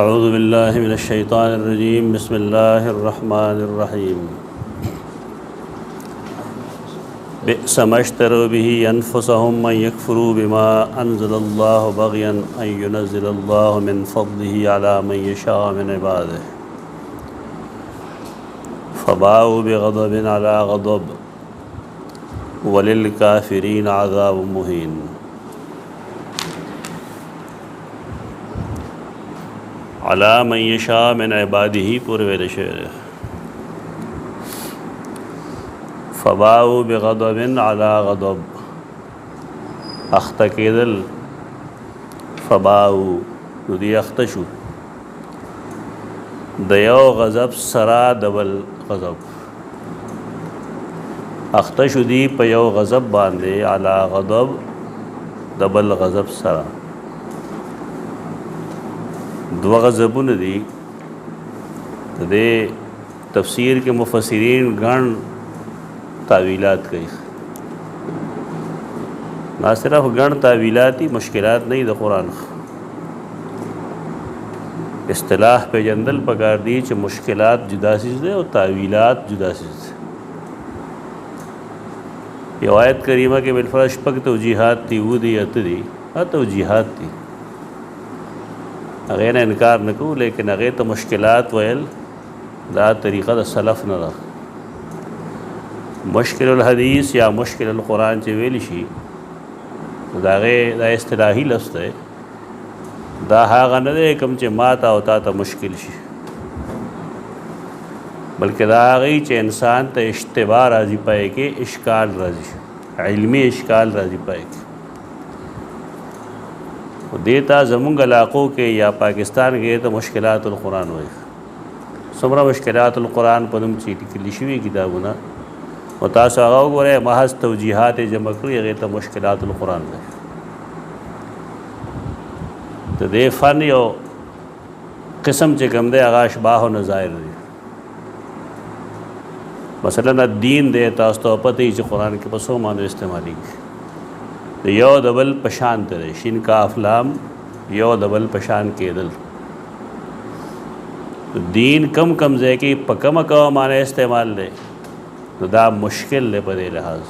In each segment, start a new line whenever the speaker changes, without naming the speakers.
أعوذ بالله من الشيطان الرجيم بسم الله الرحمن الرحيم بئس ما اشتروا به أنفسهم أن يكفروا بما أنزل الله بغيا أن ينزل الله من فضله على من يشاء من عباده فباءوا بغضب على غضب وللكافرين عذاب مهين. علی من یشاء من عباده پورے ویلے شعر فباؤ بغضب علی غضب اخته کېدل فباؤ نو دی اخته شو د یو غضب سره د بل غضب اخته شو دی په یو غضب باندې علی غضب د بل غضب سره دو غضبونه دي د تفسیر کے مفسرین گن تعویلات کوي نہ صرف گن تعویلاتی مشکلات نہیں د قرآن اصطلاح پہ جندل پکار دی چې مشکلات جدا چیز دے اور تعویلات جدا چیز دے. یہ آیت کریمہ کے بالفرض شپږ توجیحات دی وہ دی اته دی توجیحات دی هغه نه انکار نکو لیکن هغه ته مشکلات ویل دا طریقه د سلف نه ده. مشکل الحدیث یا مشکل القرآن چې ویل شي دا هغه دا اصطلاحي لفظ دی دا هغه نه دی کوم چې ما ته او تا ته مشکل شي بلکې دا هغه چې انسان ته اشتباه راځي پای کې اشکال راځي علمی اشکال راځي پای کې دیتا زمونږ علاقوں کې یا پاکستان کې ته مشکلات القرآن وایي څومره مشکلات القرآن په نوم چې لیکل شوي کتابونه او تاسو هغه وګورئ محض توجیحات جمع کړي هغې ته مشکلات القرآن وایي. د دې فن یو قسم چې کوم دی هغه اشباح و نظائر دی. مثلا الدین دی تاسو ته پته وي چې قرآن کې په څو معنی استعمالیږي یو دبل پشان ترے شین کاف لام یو دبل پشان کېدل دین کم کم ځای کې په کمه کومه معنی استعمال دی نو دا مشکل دی په دې لحاظ.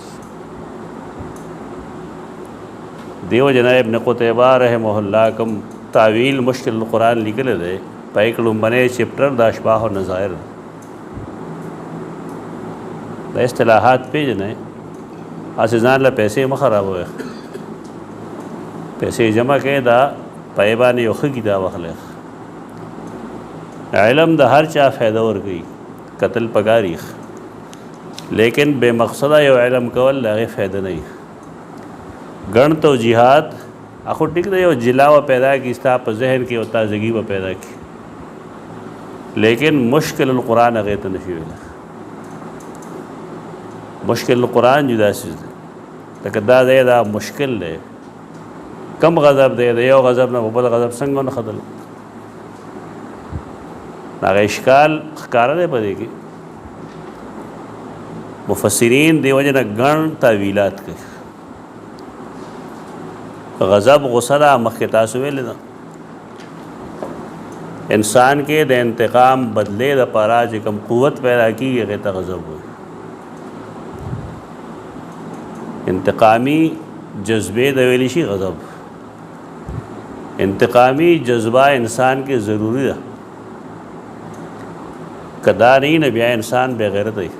دیو جناب ابن قتیبہ رحمہ اللہ کم تعویل مشکل القرآن لیکل دی په یک لومبنی چپټر د اشباح و نظائر دا اصطلاحات پیژنئ اسې ځان له پیسې مه خرابوئ پیسې جمع کړئ دا پای باندې یو ښه کتاب واخلئ. علم د هر چا فایده ورکوي قتل پکاري لیکن بے مقصده یو علم کول د هغې فایده نه وي. ګڼ توجیحات اخو ټیک دی یو جلا و پیدا کړي ستا په ذهن کې یو تازګي و پیدا کړي لیکن مشکل القرآن هغې ته نشي ویلی. مشکل القرآن جدا چیز دی لکه دا دی دا مشکل دی کم غضب دی د یو غضب نه بل غضب څنګه ونښتل هغه اشکال ښکاره دی په دې کې. مفسرین دې وجې نه ګڼ تعویلات کوي. غضب غصه ده مخکې تاسو ویلې ده انسان کې د انتقام بدلې دپاره چې کوم قوت پیدا کېږي هغې ته غضب وایي. انتقامی جذبے د ویلی شي غضب انتقامی جذبہ انسان کے ضروری ده کدا نہیں نہ بیا انسان بے غیرت دی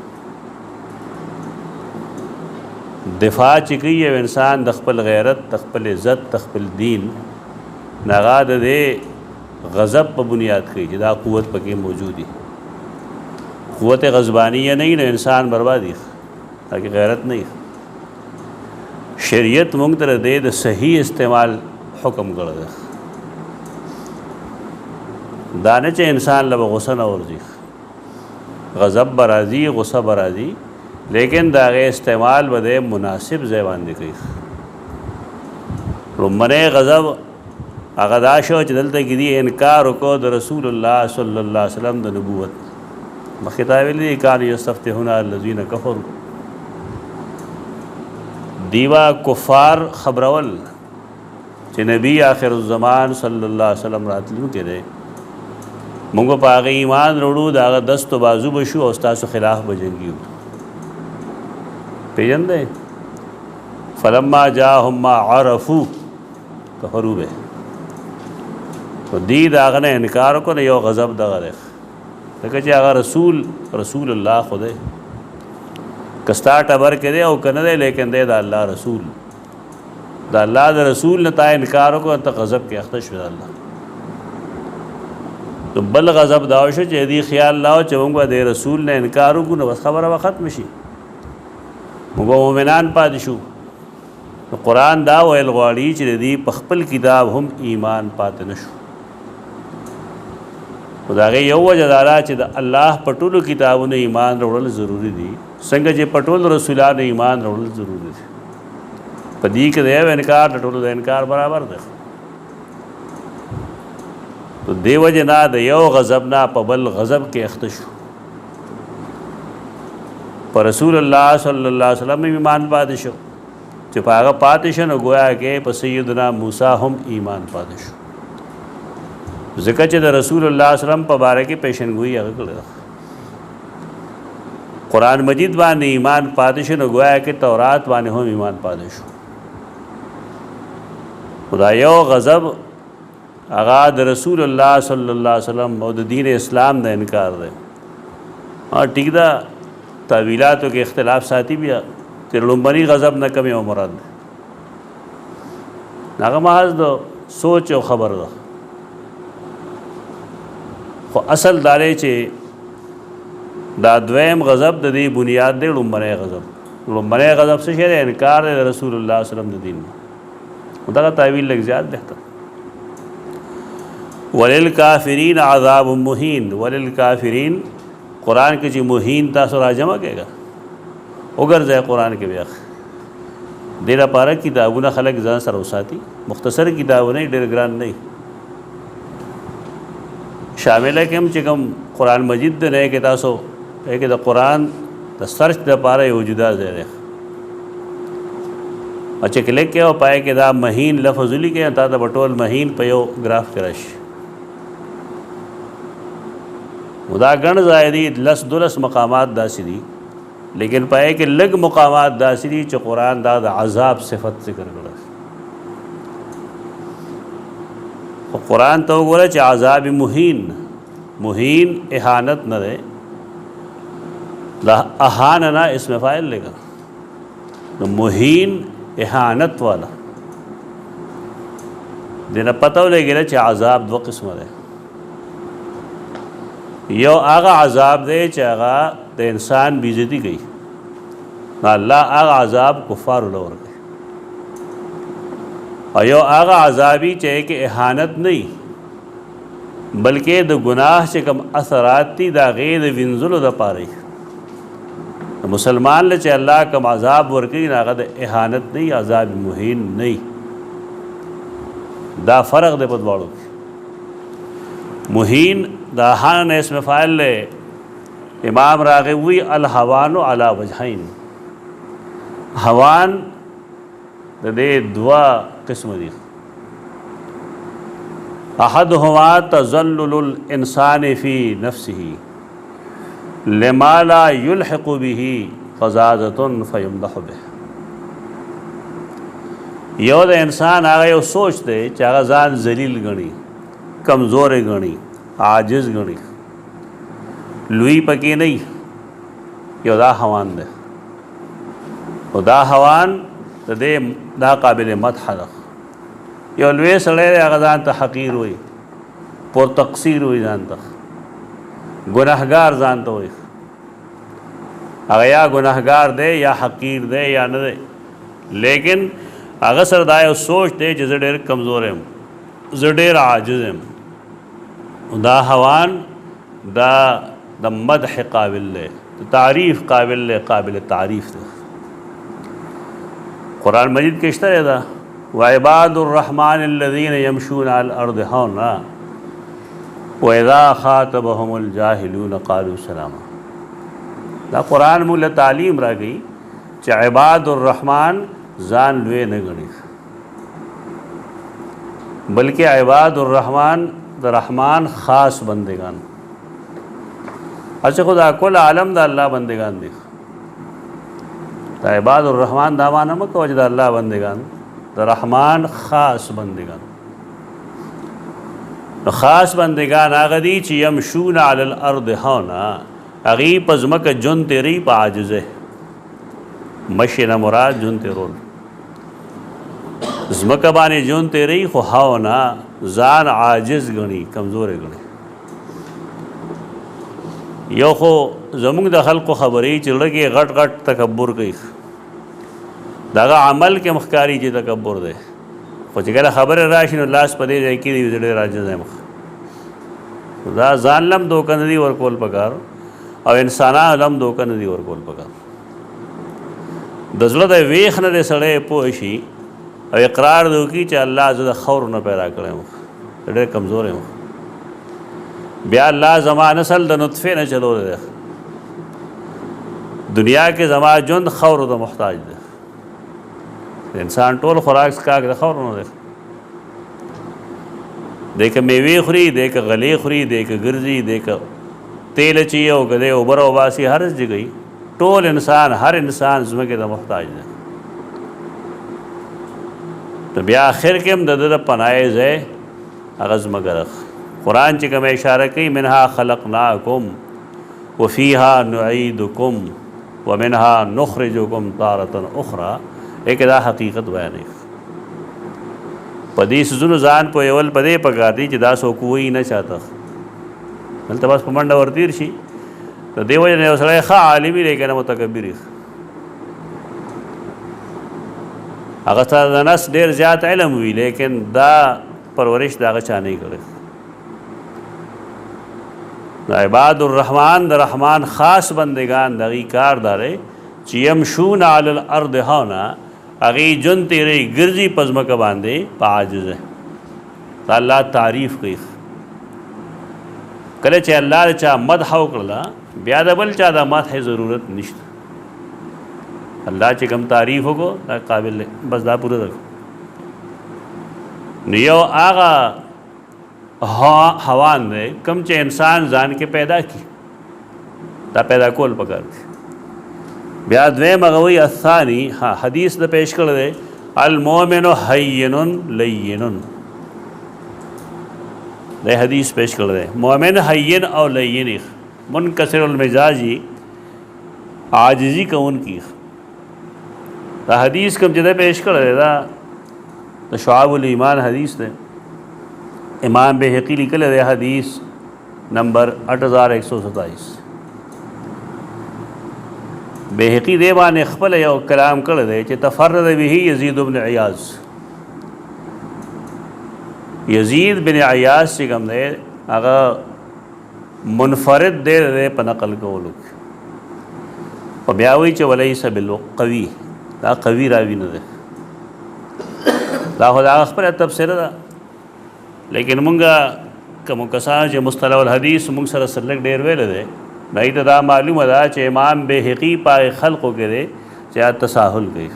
دفاع چې کوي یو انسان د خپل غیرت د خپل عزت د خپل دین نغا د دې غضب په بنیاد کوي چې دا قوت پکې موجودی قوت غضبانیه نه نه انسان بربادي تاکہ غیرت نه شریعت مونږ ته د صحیح استعمال حکم کړی دی دا نه چې انسان له غصه نه ورځي غضب به راځي غصه به راځي لیکن د هغې استعمال به دی مناسب ځای باندې کوي. لومړی غضب هغه دا شو چې دلته کې دي انکار وکړو د رسول الله صلی الله علیه وسلم د نبوت مخکې تا ویلي کان یستفتحون الذین کفروا دیوا کفار خبرول چې نبی آخر الزمان صلی الله علیه وسلم راتلو کې دی مونږ په هغه ایمان وروړو د هغه دست و بازو به شو او ستاسو خلاف به جنګي وو. پېژندئ؟ فلما جاءهم ما عرفوا کفروا به. نو دی د هغه نه انکار وکړو، یو غضب دغه دی ځکه چې هغه رسول الله خو دی، که ستا ټبر کې دی او که نه دی لیکن دی د الله رسول، د الله د رسول نه تا انکار وکړو ته غضب کې اخته شوې د الله. تو بل غضب دا شو چې دې خیال لاو چې موږ به د رسول نه انکار وکړو نو بس خبره به ختم شي، موږ به مؤمنان پاتې شو. نو قرآن دا ویل غواړي چې د دې په خپل کتاب هم ایمان پاتې نه شو. خو د هغې یو وجه دا ده چې د الله په ټولو کتابونو ایمان راوړل ضروري دي، څنګه چې په ټولو رسولانو ایمان راوړل ضروري دي. په دې کې د یو انکار د ټولو د انکار برابر دی. تو دې وجې نه د یو غضب نه په بل غضب کې اخته شو. په رسول الله صلی الله علیه وسلم ایمان پاتې شو، چې په هغه پاتې شو نو گویا کې په سیدنا موسی هم ایمان پاتې شو، ځکه چې د رسول الله صلی الله علیه وسلم په باره کې پیشنګویي هغه کړې ده. قرآن مجید باندې ایمان پاتې شو نو گویا کې تورات باندې هم ایمان پاتې شو. خدا یو غضب هغه د رسول الله صلی الله علیه وسلم او د دین اسلام نه انکار دی. ټیک ده تعویلاتو کې اختلاف ساتي بیا چې لومبني غضب نه کم یو مراد دی، هغه محض د سوچ او خبر ده. خو اصل دا دی چې دا دویم غضب د دې بنیاد دی لومبنی غضب. لومبنی غضب څه شی دی؟ انکار دی د رسول الله صلی الله علیه وسلم د دین. دغه تعویل لږ زیات بهتر. وللکافرین عذاب مهین. وللکافرین قرآن کې چې مهین تاسو راجمع کېږه وګرځئ قرآن کې بیا دې لپاره کتابونه خلک ځان سره وساتي. مختصر کتابونه ډېر ګران نه شامله کې هم چې کوم قرآن مجید دی نه کې تاسو کې د قرآن د سرچ لپاره یو جدا ځای دی او چې کلیک کې او پای کې دا مهین لفظ ولیکې تا ته به ټول مهین په یو ګراف کې راشي. دا ګڼ ځای دي 10-12 مقامات داسې دي لیکن پای کې لږ مقامات داسې دي چې قرآن دا د عذاب صفت ذکر کړی. خو قرآن ته وګوره چې عذاب مهین اهانت نه دی، دا اهان نه اسم فاعل لګا نو مهین اهانت والا دینه پته ولګی چې عذاب دو قسمه دی. یو هغه عذاب دی چې هغه د انسان بیزتی کوي، الله هغه عذاب کفار له ورکوي، او یو هغه عذابي چې کې اهانت نه بلکې د ګناه چې کوم اثرات دي دا غیر وینځلو د پاره مسلمان له چې الله کوم عذاب ورکوي هغه د اهانت نه عذاب مهین نه. دا فرق دی په دواړو کې. مهین دا اهان اسم فاعل له امام راغوی الهوان علی وجهین. هوان د دې دوا قسم دي. احدهما تذلل الانسان فی نفسه لما لا يلحق به فزازة فيمدح به. یو د انسان هغه یو سوچ دی چې هغه ځان ذلیل ګڼي، کمزور ګڼي، عاجز ګڼي، لوی پکې نه یو دا هوان دی. او دا هوان د دې دا قابل مدح ده. یو لوی سړی دی هغه ځان ته حقیر وایي، پر تقصیر وایي، ځان ته ګناهګار ځان ته وایي. هغه یا ګناهګار دی یا حقیر دی یا نه دی، لیکن هغه سره دا یو سوچ دی چې زه ډېر کمزور یم، زه ډېر عاجز یم. دا هوان دا د مدح قابل دی، د تعریف قابل دی، قابل تعریف دی. قرآن مجید کې شته دا وعباد الرحمن الذين يمشون على الارض هونا واذا خاطبهم الجاهلون قالوا سلاما. دا قرآن موږ له تعلیم راغی چې عباد الرحمن ځان لوی نه ګڼي، بلکې عباد الرحمن د رحمان خاص بندگان. اچھا خدا کل عالم د الله بندگان دي. دا عباد الرحمن دا معنی مه کوه چې د الله بندگان، د رحمان خاص بندگان. نو خاص بندگان هغه دي چې یمشون علی الارض هونا، هغې په ځمکه ژوند تېروي په عاجزۍ. مشي نه مراد ژوند تېرول، ځمکه باندې ژوند تېروي خو هونا ځان عاجز ګڼي، کمزوری ګڼي. یو خو زمونږ د خلقو خبرې چې زړه کې غټ غټ تکبر کوي، د هغه عمل کې مخکاري چې تکبر دی، خو چې کله خبره راشي نو لاس په دې ځای کې دی زړه عاجز یم. دا ځان لم دوکه نه دي ورکول پکار، او انسانان لم دوکه نه دي ورکول پکار. د زړه د ویښ نه دی سړی پوه شي او اقرار دی وکړي چې الله زه د خور نه پیدا کړی یم، ډېر کمزور یم. بیا الله زما نسل د نطفې نه چلولی دی، دنیا کې زما ژوند خورو ته محتاج دی. انسان ټول خوراک څښاک د خورو نه دی، دی که میوې خوري، دی که غلې خوري، دی که ګرځي، دی که تیل اچوي او که دی اوبه راوباسي، هر جګوي. ټول انسان، هر انسان ځمکې ته محتاج دی. نو بیا آخر کې هم د ده د پناه ځای هغه ځمکه ده. قرآن چې کومه اشاره کوي منها خلقناکم وفیها نعیدکم ومنها نخرجکم تارة اخرى، ایک دا حقیقت بیانوي. په دې څیزونو ځان پوهول په دې پکار دي چې دا څوک وایي نه چاته، دلته بس په منډه ورتېر شي. د دې وجې نه یو سړی ښه عالم وي لیکن متکبر وي، هغه ته د نس ډېر زیات علم وي لیکن دا پرورش د هغه چا نه یې کړی. د عباد الرحمن د رحمان خاص بندگان د هغې کار دا دی چې یمشون علی الارض هونا، هغې ژوند تېروي ګرځي په ځمکه باندې په عاجزۍ. د الله تعریف کوي. کله چې الله د چا مدح وکړله بیا د بل چا د مدح ضرورت نشته. الله چې کوم تعریف وکړو دا قابل دی، بس دا پوره ده. نو یو هغه حوان دی کم چې انسان ځان کې پیدا کی، دا پیدا کول پکار دی. بیا دویم هغه وایي الثاني، حدیث د پیش کړی دی المؤمن هین لین، دا حدیث پیش کړی دی. مؤمن هین او لین، منکسر المزاجی، عاجزی کوونکی. دا حدیث کوم چې د پیش کړی دی دا د شعاب الایمان حدیث دی. امام بهقی لیکلی دی حدیث نمبر 8127. بهقی دی باندې خپل یو کلام کړی دی چې تفرد به یزید بن عیاض. یزید بن عیاض چې کوم دی هغه منفرد دی په نقل کولو کې، او بیا وایي چې ولیس بالقوي، دا قوي راوي نه دی. دا خو د هغه خپله تبصره ده، لیکن مونږه کوم کسان چې مصطلح الحدیث مونږ سره سلک ډېر ویلی دی، نو ته دا معلومه ده چې امام بهقي په خلقو کې دی چې تساهل کوي.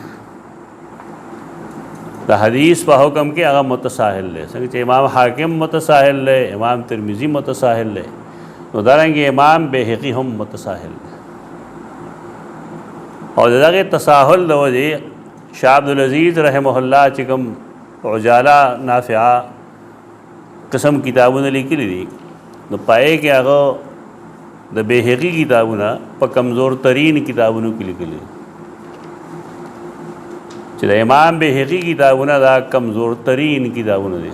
د حدیث په حکم کې هغه متساهل دی، څنګه چې امام حاکم متساهل دی، امام ترمذي متساهل دی، نو دارنګې امام بهقي هم متساهل دی. او د دغې تساهل د وجې شاه عبدالعزیز رحمه الله چې کوم عجاله نافعه قسم کتابونه لیکلي دي، نو پای کې هغه د بهقي کتابونه په کمزور ترین کتابونو کې لیکلي دي، چې د امام بهقي کتابونه دا کمزور ترین کتابونه دي.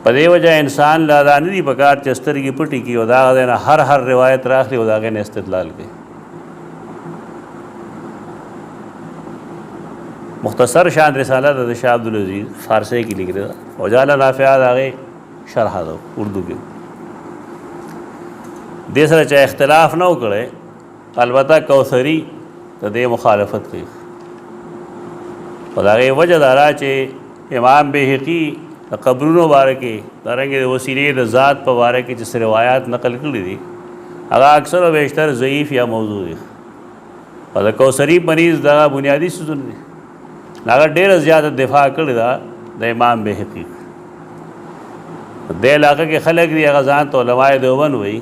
په دې وجه انسان لا دا نه دي پکار چې سترګې پټې کړي او د هغه ځای نه هر روایت راخلي او د هغې نه استدلال کوي. مختصر شان رساله د شاه عبدالعزیز فارسی کې لیکلې ده، عجاله نافعه د هغې شرح ده اردو کې. دې سره چا اختلاف نه وکړی، البته کوثري د دې مخالفت کوي. خو د هغې وجه دا ده چې امام بهقي د قبرونو باره کې دارنګې د وسیلې د ذات په باره کې چې روایات نقل کړي دي هغه اکثر و بیشتر ضعیف یا موضوع دي. او د کوثري په نیز دغه بنیادي څیزونه دي، هغه ډېره زیاته دفاع کړې ده د امام بهقي. دې علاقه کې خلک دي هغه ځان ته علماء دیوبند وایي،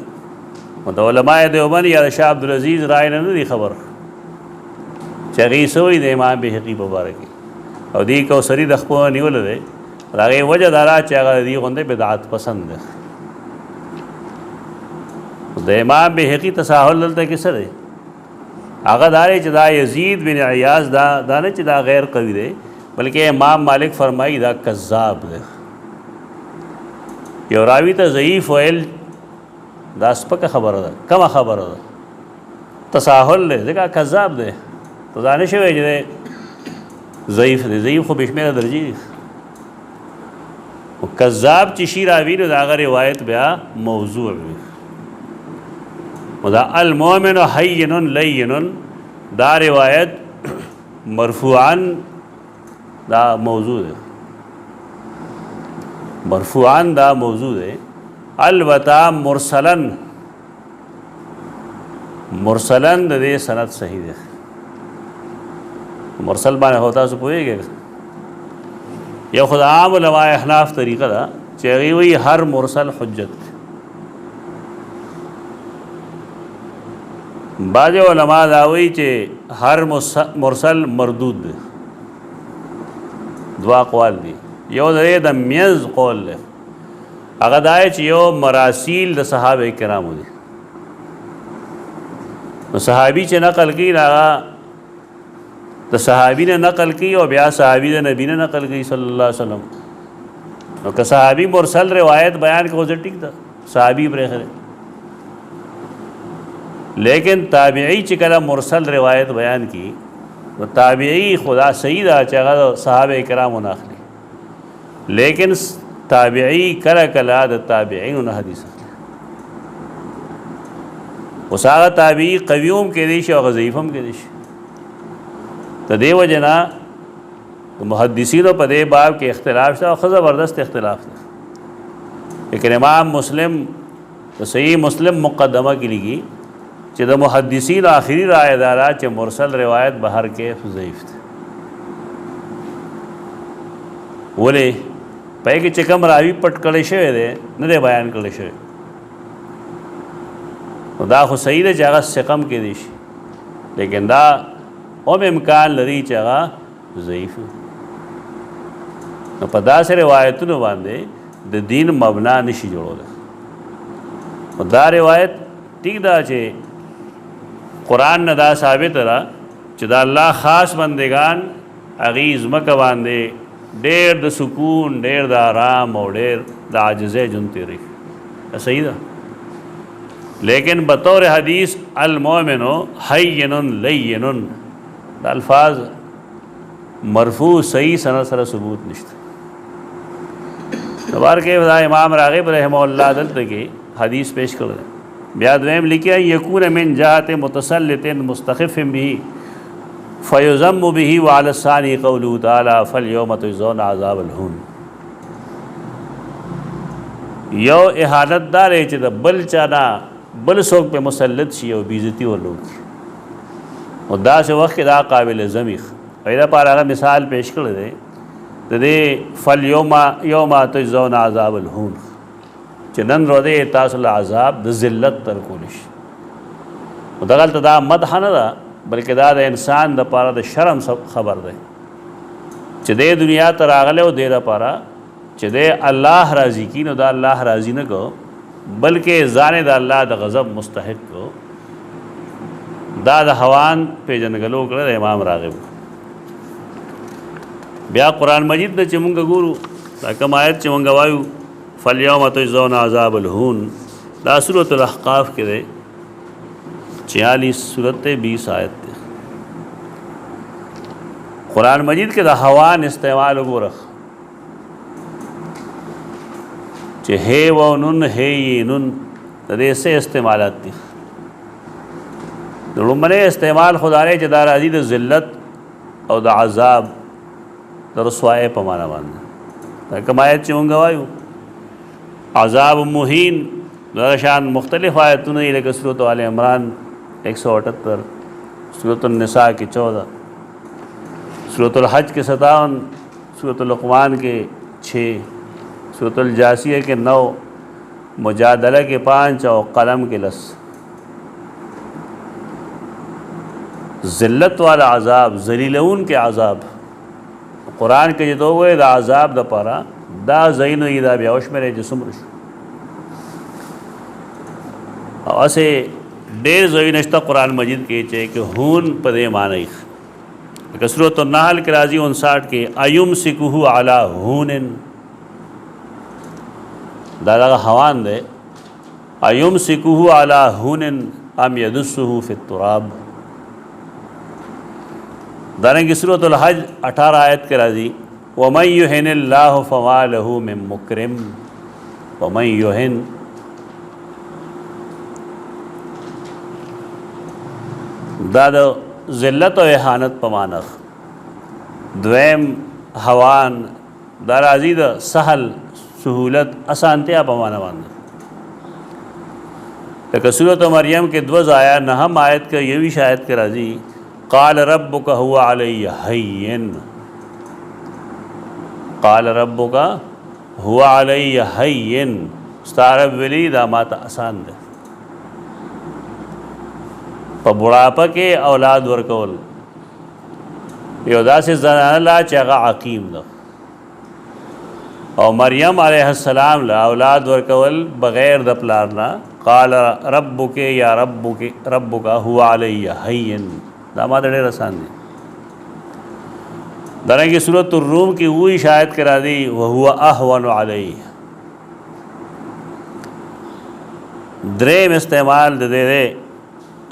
نو د علماء دیوبند یا د شاه عبدالعزیز رای نه دي خبر چې هغې څه وایي د امام بهقي په باره کې، او دې کوثري د خپل نیولی دی، د هغې وجه دا ده چې هغه د دې غوندې بدعت پسند دی. د امام بهقي تساهل دلته کې څه دی؟ هغه دا دی چې دا یزید بن عیاض دا نه چې دا غیر قوي دی، بلکې امام مالک فرمایي دا کذاب دی. یو راوي ته ضعیف ویل دا سپکه خبره ده، کمه خبره ده، تساهل دی، ځکه کذاب دی. ته دا نشي وایي چې ضعیف دی، ضعیف خو بېشمېره درجې دي. کذاب چې شي راوي نو د هغه روایت بیا موضوع وي. دا المؤمن حین لین دا روایت مرفوعا دا موضوع ده، مرفوعا دا موضوع ده. البته مرسلن د دې سند صحیح ده. مرسل باندې هوتا سو پوهیږي یو خدای عام علماء احناف طریقه ده چې هغوی وایي هر مرسل حجت. بعض علماء دا وایي چې هر مرسل مردود ده. دوا اقوال دي، یو د منځ قول دی، هغه دا چې یو مراسیل د صحابه کرامو دي، نو صحابي چې نقل کوي هغه د صحابي نه نقل کوي او بیا صحابي د نبی نه نقل کوي صلی الله علیه وسلم. نو که صحابي مرسل روایت بیان کوي ځکه ټیک ده، صحابي پرې خره، لیکن تابعی چې کله مرسل روایت بیان کی نو تابعی خدا صحیح ده چې هغه صحابه کرامو نه اخلي، لیکن تابعی کله کله د تابعینو نه حدیث اخلي. اوس هغه تابعی قوي هم کېدی شي او ضعیف هم کېدی شي. د دې وجه نه محدثینو په دې باب کې اختلاف شته او ښه زبردست اختلاف ده. لیکن امام مسلم د صحیح مسلم مقدمه کې لیکي چې د محدثین آخري رائے دارا چې مرسل روایت بهر کیف ضعیف ده. ولې پای کې چې کوم راوي پټ کړی شوی دی نه دی بیان کړی شوی، نو دا خو صحیح ده چې هغه ثقم کېدی شي، لیکن دا هم امکان لري چې هغه ضعیف وي. نو په داسې روایتونو باندې د دین مبنا نشي جوړولی. نو دا روایت ټیک ده چې قرآن نه دا ثابت ده چې دا الله خاص بندگان هغې ځمکه باندې ډېر د سکون، ډېر د آرام او ډېر د عاجزۍ ژوند تېروي. صحیح ده، لیکن بطور حدیث المؤمن حین لین دا الفاظ مرفوع صحیح سند سره ثبوت نشته. نبار کې دا امام راغب رحمه الله دلته کې حدیث پیش کړل. بیا دویم لیکي یکون من جهت متسلط مستخف به فیضم به وعلى الثانی قوله تعالی فالیوم تجزون عذاب الهون. یو احالت دار چې د بل چانا بل څوک په مسلط شي او بیزتی ورلوي، او داسې وخت کې دا قابل ذمیخ پیدا پر هغه مثال پیش کړی دی د دې فالیوم تجزون عذاب الهون چې نن ورځې تاسو له عذاب د ذلت تر کولی شي. نو دغلته دا مدح نه ده بلکې دا د انسان دپاره د شرم خبر دی چې دې دنیا ته راغلی او دې دپاره چې دې الله راضي کي، نو دا الله راضي نه کو بلکې ځان د الله د غضب مستحق کو. دا د هوان پیژنګلو کړی د امام راغب. بیا قرآن مجید ته چې مونږ ګورو دا کوم آیت چې مونږ وایو فالیوم تجزون عذاب الهون، دا سورۃ الاحقاف کې دی 46 سورت 20 آیت دی. قرآن مجید کې د هوان استعمال وګوره چې هی و نون هی نون د دې څه استعمالات دي. د لومړی استعمال خدای چې دا راځي د ذلت او د عذاب د رسوایۍ په معنا باندې. دا کوم آیت چې مونږ وایو عذاب مهین، دا شان مختلف آیتونه لکه سورۃ آل عمران 178، سورۃ النساء کې 14، سورۃ الحج کې 57، سورۃ لقمان کې 6، सूरत अल-जासिया के 9, मुजादला के 5 और कलम के 10। ज़िल्लत वाला अज़ाब, ज़लीलऊन के अज़ाब कुरान के जो हुए दा अज़ाब द पारा दा ज़ैन ईदा ब्यावश में रहे जिसम ऐसे डेर ज़ई नश्ता कुरान मजिद के चे कि हून पदे मानी सूरत अन्नाहल के राजी 59 के अयुम सिकुहु अला हूनिन दादा का हवान दे अयुम सिकुहु अला हूनिन अम यदुस्सुहु फित तुराब। दाने की सूरत अल-हज 18 आयत के राजी वमन युहिनिल्लाहु फमा लहु मिन मुकरिम वमन युहिन दादा ज़िल्लत और एहानत पमानख द्वैम हवान दाराजी द सहल सहूलत आसानतिया पमाना मान तो सूरत मरियम के 2 आया नहम आयत का ये भी शायद के राजी क़ाल रब्बुका हुवा अलैया हय्यिन क़ाल रब्बुका हुवा अलैया हय्यिन स्तारब वली दामात आसान दे पर बुढ़ापा के औलाद वर्कवल योदा से जनाला चागा अकीम द और मरियम अलैहिस्सलाम ला औलाद वर्कवल बग़ैर द प्लारना क़ाल रब्बुके या रब्बुका हुवा अलैया हय्यिन दामाद डे रसान दे दाने की सूरत रूम की वही शायद करा दी वह हुआ अहवन अलैहि द्रेम इस्तेमाल दे दे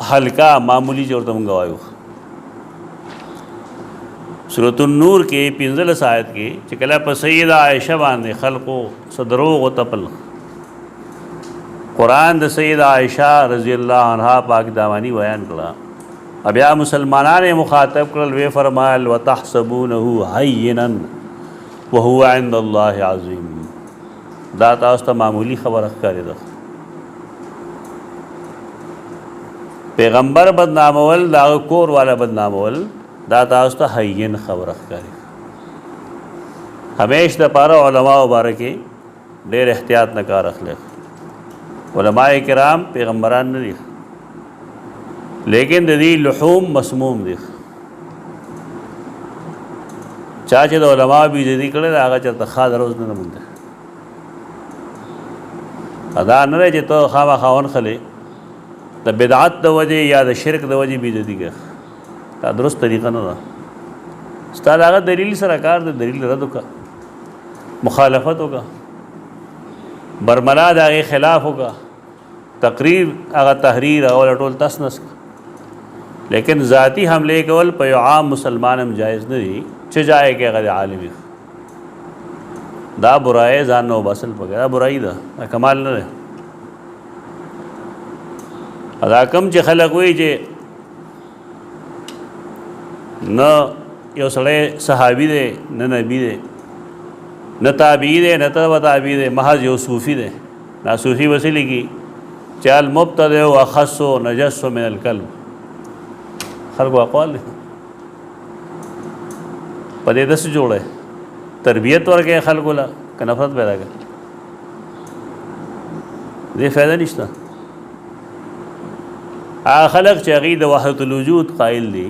हल्का मामूली जोर तुम गवायो सूरत नूर के 15 आयत की चिकला पर सैयदा आयशा बांधे खल्को सदरोग व तपल कुरान द सैयदा आयशा रज़ियल्लाहु अन्हा पाक दामानी बयान करा अब या मुसलमाना ने मुखातब करल वे फरमायल व तहसबूनहु हय्यिनन व हुवा इंदल्लाहि अज़ीम दाता उस्ता मामूली खबर कर दो पैगम्बर बदनामवल दाग कोर वाला बदनामवल दाता उस्ता हय्यिन खबर करे हमेश द पारा उलमा मुबारक ढेर एहतियात न का रख ले उलमा किराम पैगम्बरान ने लिख लेकिन ददी लहूम मसमूम दिख चाचे तो उलमा भी जदी करे आगा चलता खा रोज न मुंदे अदा न रहे तो खामा खावन खले द बिदअत द वजह या द शिरक द वजह भी जदी के ता दुरुस्त तरीक़ा न उस्ताद आगा दलील सरकार द दलील रद्द का मुखालफत होगा बरमलाद आगे खिलाफ होगा तकरीर आगा तहरीर और अटोल तस नस लेकिन ज़ाती हमले केवल पे आम मुसलमान हम जायज़ नहीं च जाए के अगर आलमी दा बुराए जान नो बसल वगैरह बुराई दा कमाल न रहे अदा कम च खलक हुई जे न यो सड़े सहाबी दे न नबी दे न ताबी दे न तब ताबी दे महज यो सूफ़ी दे ना सूफ़ी वसीली की चाल मुब्तदे व अखस्सो नजस्सो मिनल कल्ब हर को अक़वाल पदे दस जोड़े तरबियत वर के खल गोला का नफरत पैदा कर ये फ़ायदा निश्ता आ खलक चीद वहदतुल वजूद कायल दी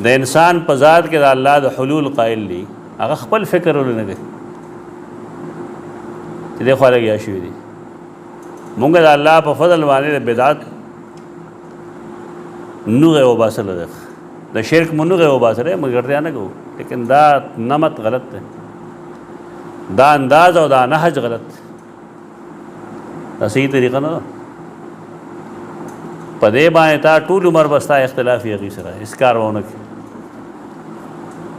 द इंसान पजात के अल्लाह द हुलूल कायल दी आगा खपल फ़िक्र होने गए देखो अलग या दी मुंगे अल्लाह पर फजल वाले बेदात नुगे वो बासल देख द शिरक मुनुगे वो बासल है मगर करते आना को लेकिन दा नमत गलत है दा अंदाज और दा नहज गलत सही तरीक़ा ना पदे बाएँ था टूल उमर बस्ता इख्तलाफी अकीसरा इस कारवान की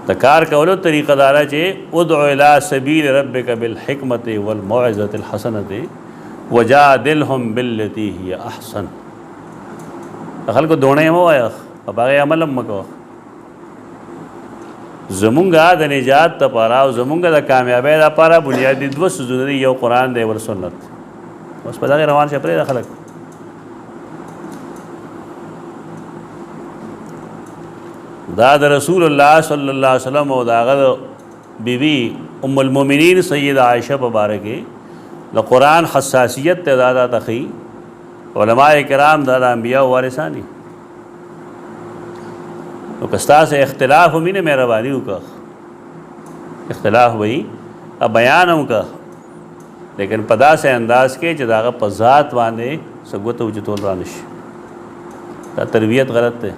तकार कवलो तरीक़ा दारा चे उदउ इला सबील रब्बिका बिल हिकमति वल मौइज़तिल हसनति वजादिलहुम बिल्लती हिय अहसन अखल को दोने मो आया अब आगे अमल मको ज़मुंगा द निजात त पारा और ज़मुंगा द कामयाबी द पारा बुनियादी दो सुजुदी यो कुरान दे वर सुन्नत बस पता के रवान से परे खलक दाद रसूलुल्लाह सल्लल्लाहु अलैहि वसल्लम और दागद बीवी ام المؤمنین سید عائشہ مبارک د قرآن حساسیت ته زیادہ تخی علماء کرام دا انبیاء وارثانی نو کستا سے اختلاف ہوئی نے مہربانی کا اختلاف ہوئی اب بیان ہوں کا لیکن پدا سے انداز کے جداغ پذات وانے سگوت وجتول رانش تا تربیت غلط ہے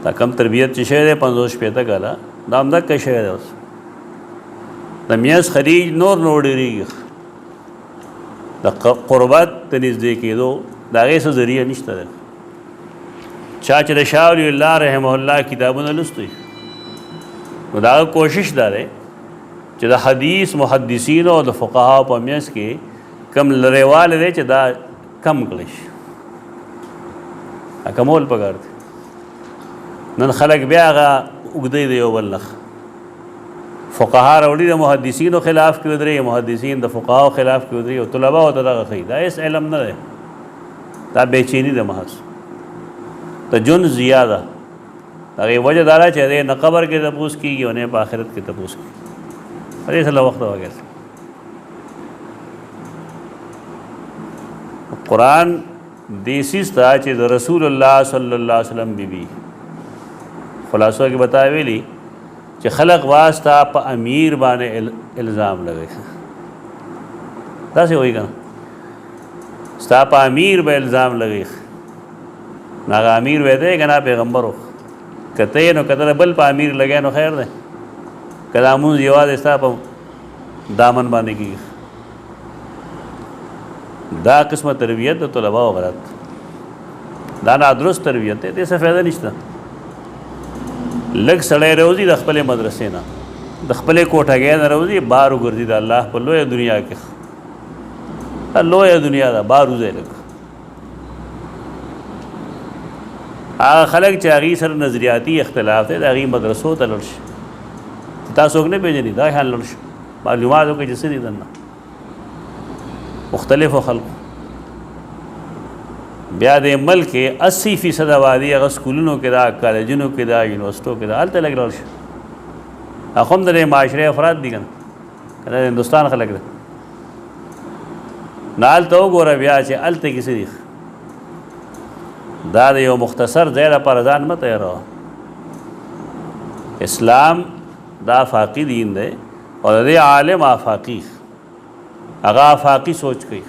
تا کم تربیت چشے دے 50 پیتا گالا دام دک کا شہر ہے اس نمیز خریج نور ڈیری دا قربت تنزدے کے دو داغے سے ذریعہ نشتہ ہے چاچ شاہ ولی اللہ رحمہ اللہ کتابوں لستی دا کوشش دارے چې دا حدیث محدثین او د فقها په میس کې کم لریواله دی چې دا کم کړی شي کمول پکار دی نن خلک بیا هغه اوږدی دی یو بل نخ فقها راوړي د محدثینو خلاف کې ودرې محدثین د فقهاو خلاف کې ودرې او طلبا او دغه خي دا هیڅ علم نه دی دا بېچیني ده محض د جن زیاده هغې وجه دا ده چې دی نه قبر کې تپوس کېږي او نه په آخرت کې تپوس کېږي ارے صلی وقت وغیرہ قرآن دیسیس تھا چې د رسول الله صلی الله علیه وسلم بی خلاصو کې بتاوی ویلی چې خلق واسطه په امیر باندې الزام لګي تاسو وایي کنه ستا په امیر به الزام لګي ناغه امیر وې ده کنه پیغمبرو کته نو کته بل په امیر لګي نو خیر ده کلامون یواز استا په دامن باندې کی دا قسمه تربیت د طلباء او غلط دا نادرست تربیت ده دې څه فائدہ نشته لږ سړی روزي د خپل مدرسې نه د خپل کوټګۍ نه روزي بار وګرځي د الله په لوی دنیا کې لوی دنیا دا بار وځي لږ هغه خلک چې هغې سره نظریاتي اختلاف دی د هغې مدرسو ته لاړ شي تاسو نه پیژنئ دا حال لړ شو معلومات وکړئ چې څه دي دننه مختلفو خلقو بیا د ملک 80% آبادي هغه سکولونو کې ده کالجونو کې ده یونیورسټو کې ده هلته لږ لاړ شي هغه هم د معاشرې افراد دي که نه د هندوستان خلک ده نو هلته وګوره بیا چې هلته کې څه دي دا د یو مختصر ځای لپاره ځان مه تیاروه اسلام دا آفاقی دین دے اور دے عالم آفاقی هغه آفاقی سوچ کوي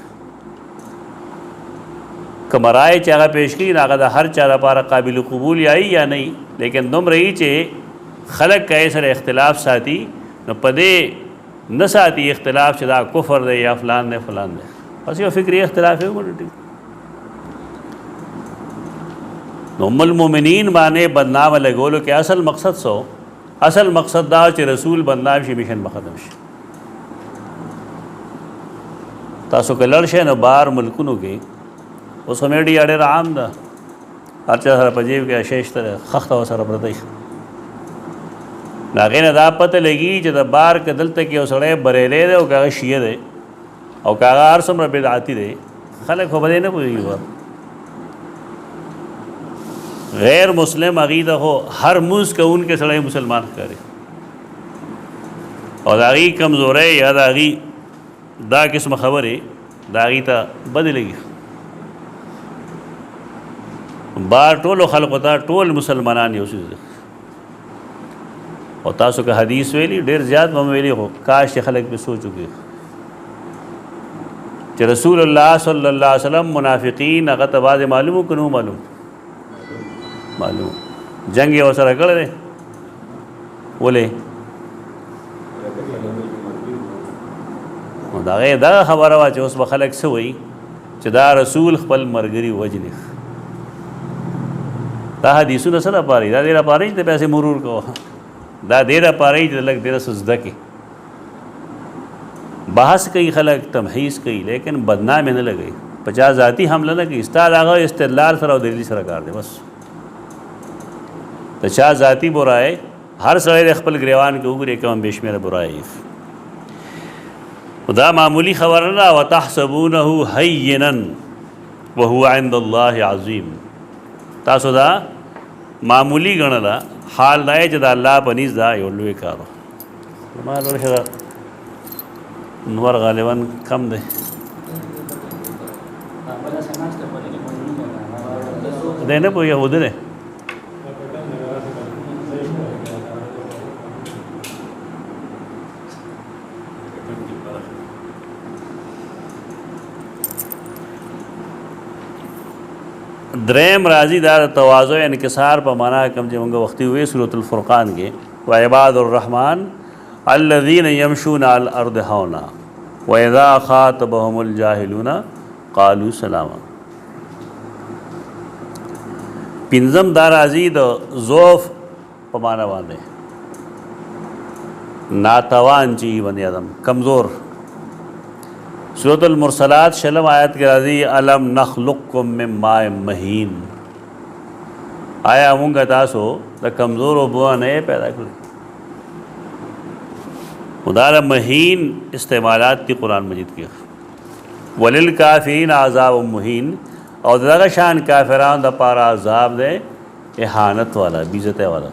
که مرائے چې هغه پیش کړي هغه د هر چا لپاره قابل قبول یا نه لیکن دومره یې چې خلک که سره اختلاف ساتي نو په دې نه ساتي اختلاف چې دا کفر دی یا فلان دی فلان دی بس یو فکري اختلاف یې وګڼي نو ام المؤمنین باندې بدنامه لګولو کې اصل مقصد اصل مقصد دا چې رسول بدنام شي مشن به ختم شي تاسو که لړ شئ نو بهر ملکونو کې اوس خو میډیا ډېر عام ده هر چا سره په جیب کې اشیش ته خښته ورسره پرته وي نو هغې نه دا پته لګي چې د بار که دلته کې یو سړی بریلی دی او که هغه شیعه دی او که هغه هر څومره بدعتي دی خلک خو په دې نه پوهېږي غیر مسلم عقیدہ ہو ہر موز کا ان کے سڑے مسلمان کرے اور داغی کمزور ہے یا داغی دا قسم خبر ہے داغی تا بدلے گی بار ټولو خلق تا ټول مسلمانان یو څه او تاسو که حدیث ویلی ډیر زیات هم ویلی خو کاش چې خلک په سوچو کې چې رسول الله صلی الله علیه وسلم منافقین هغه ته بعض معلومو کنو معلوم جنگ یې ورسره کړی دی ولې نو د هغې دغه خبره وه چې اوس به خلک څه وایي چې دا رسول خپل ملګري وجني دا حدیثونه څه دپاره دي دا دې دپاره چې ته پیسې مرور کوه دا دې دپاره چې لږ ډېره څه زده کړې بحث کوي خلک تمحیص کوي لیکن بدنام یې نه لګوي په چا ذاتي حمله نه کوي ستا د هغه استدلال سره او دلیل سره کار دی بس د چا ذاتی برای هر سړی د خپل ګریوان کې وګوري کوم بې شمېره برای دا معمولی خبره نه وتحسبونه هینا وهو عند الله عظیم تاسو دا معمولی ګڼله حال دا چې د الله په نزد دا یو لوی کار مال ورشه نور غالبا کم دی دی نه پوهېږي خو دی دریم راضی دا تواضع انکسار په معنا کم چې موږ وختي وې سورۃ الفرقان کې وعباد الرحمن الذين يمشون على الارض هونا واذا خاطبهم الجاهلون قالوا سلاما. پنځم دا راضی د ضعف په معنا باندې ناتوان چی بنی آدم کمزور. سورۃ المرسلات شلم آیت کے راضی الم نخلقکم من ماء مہین آیا مونږ تاسو د کمزور اوبو نه پیدا کړی. خدا مہین استعمالات دی قرآن مجید کې وللکافرین عذاب مہین اور دغه شان کافران د پاره عذاب دے احانت والا بیزت والا.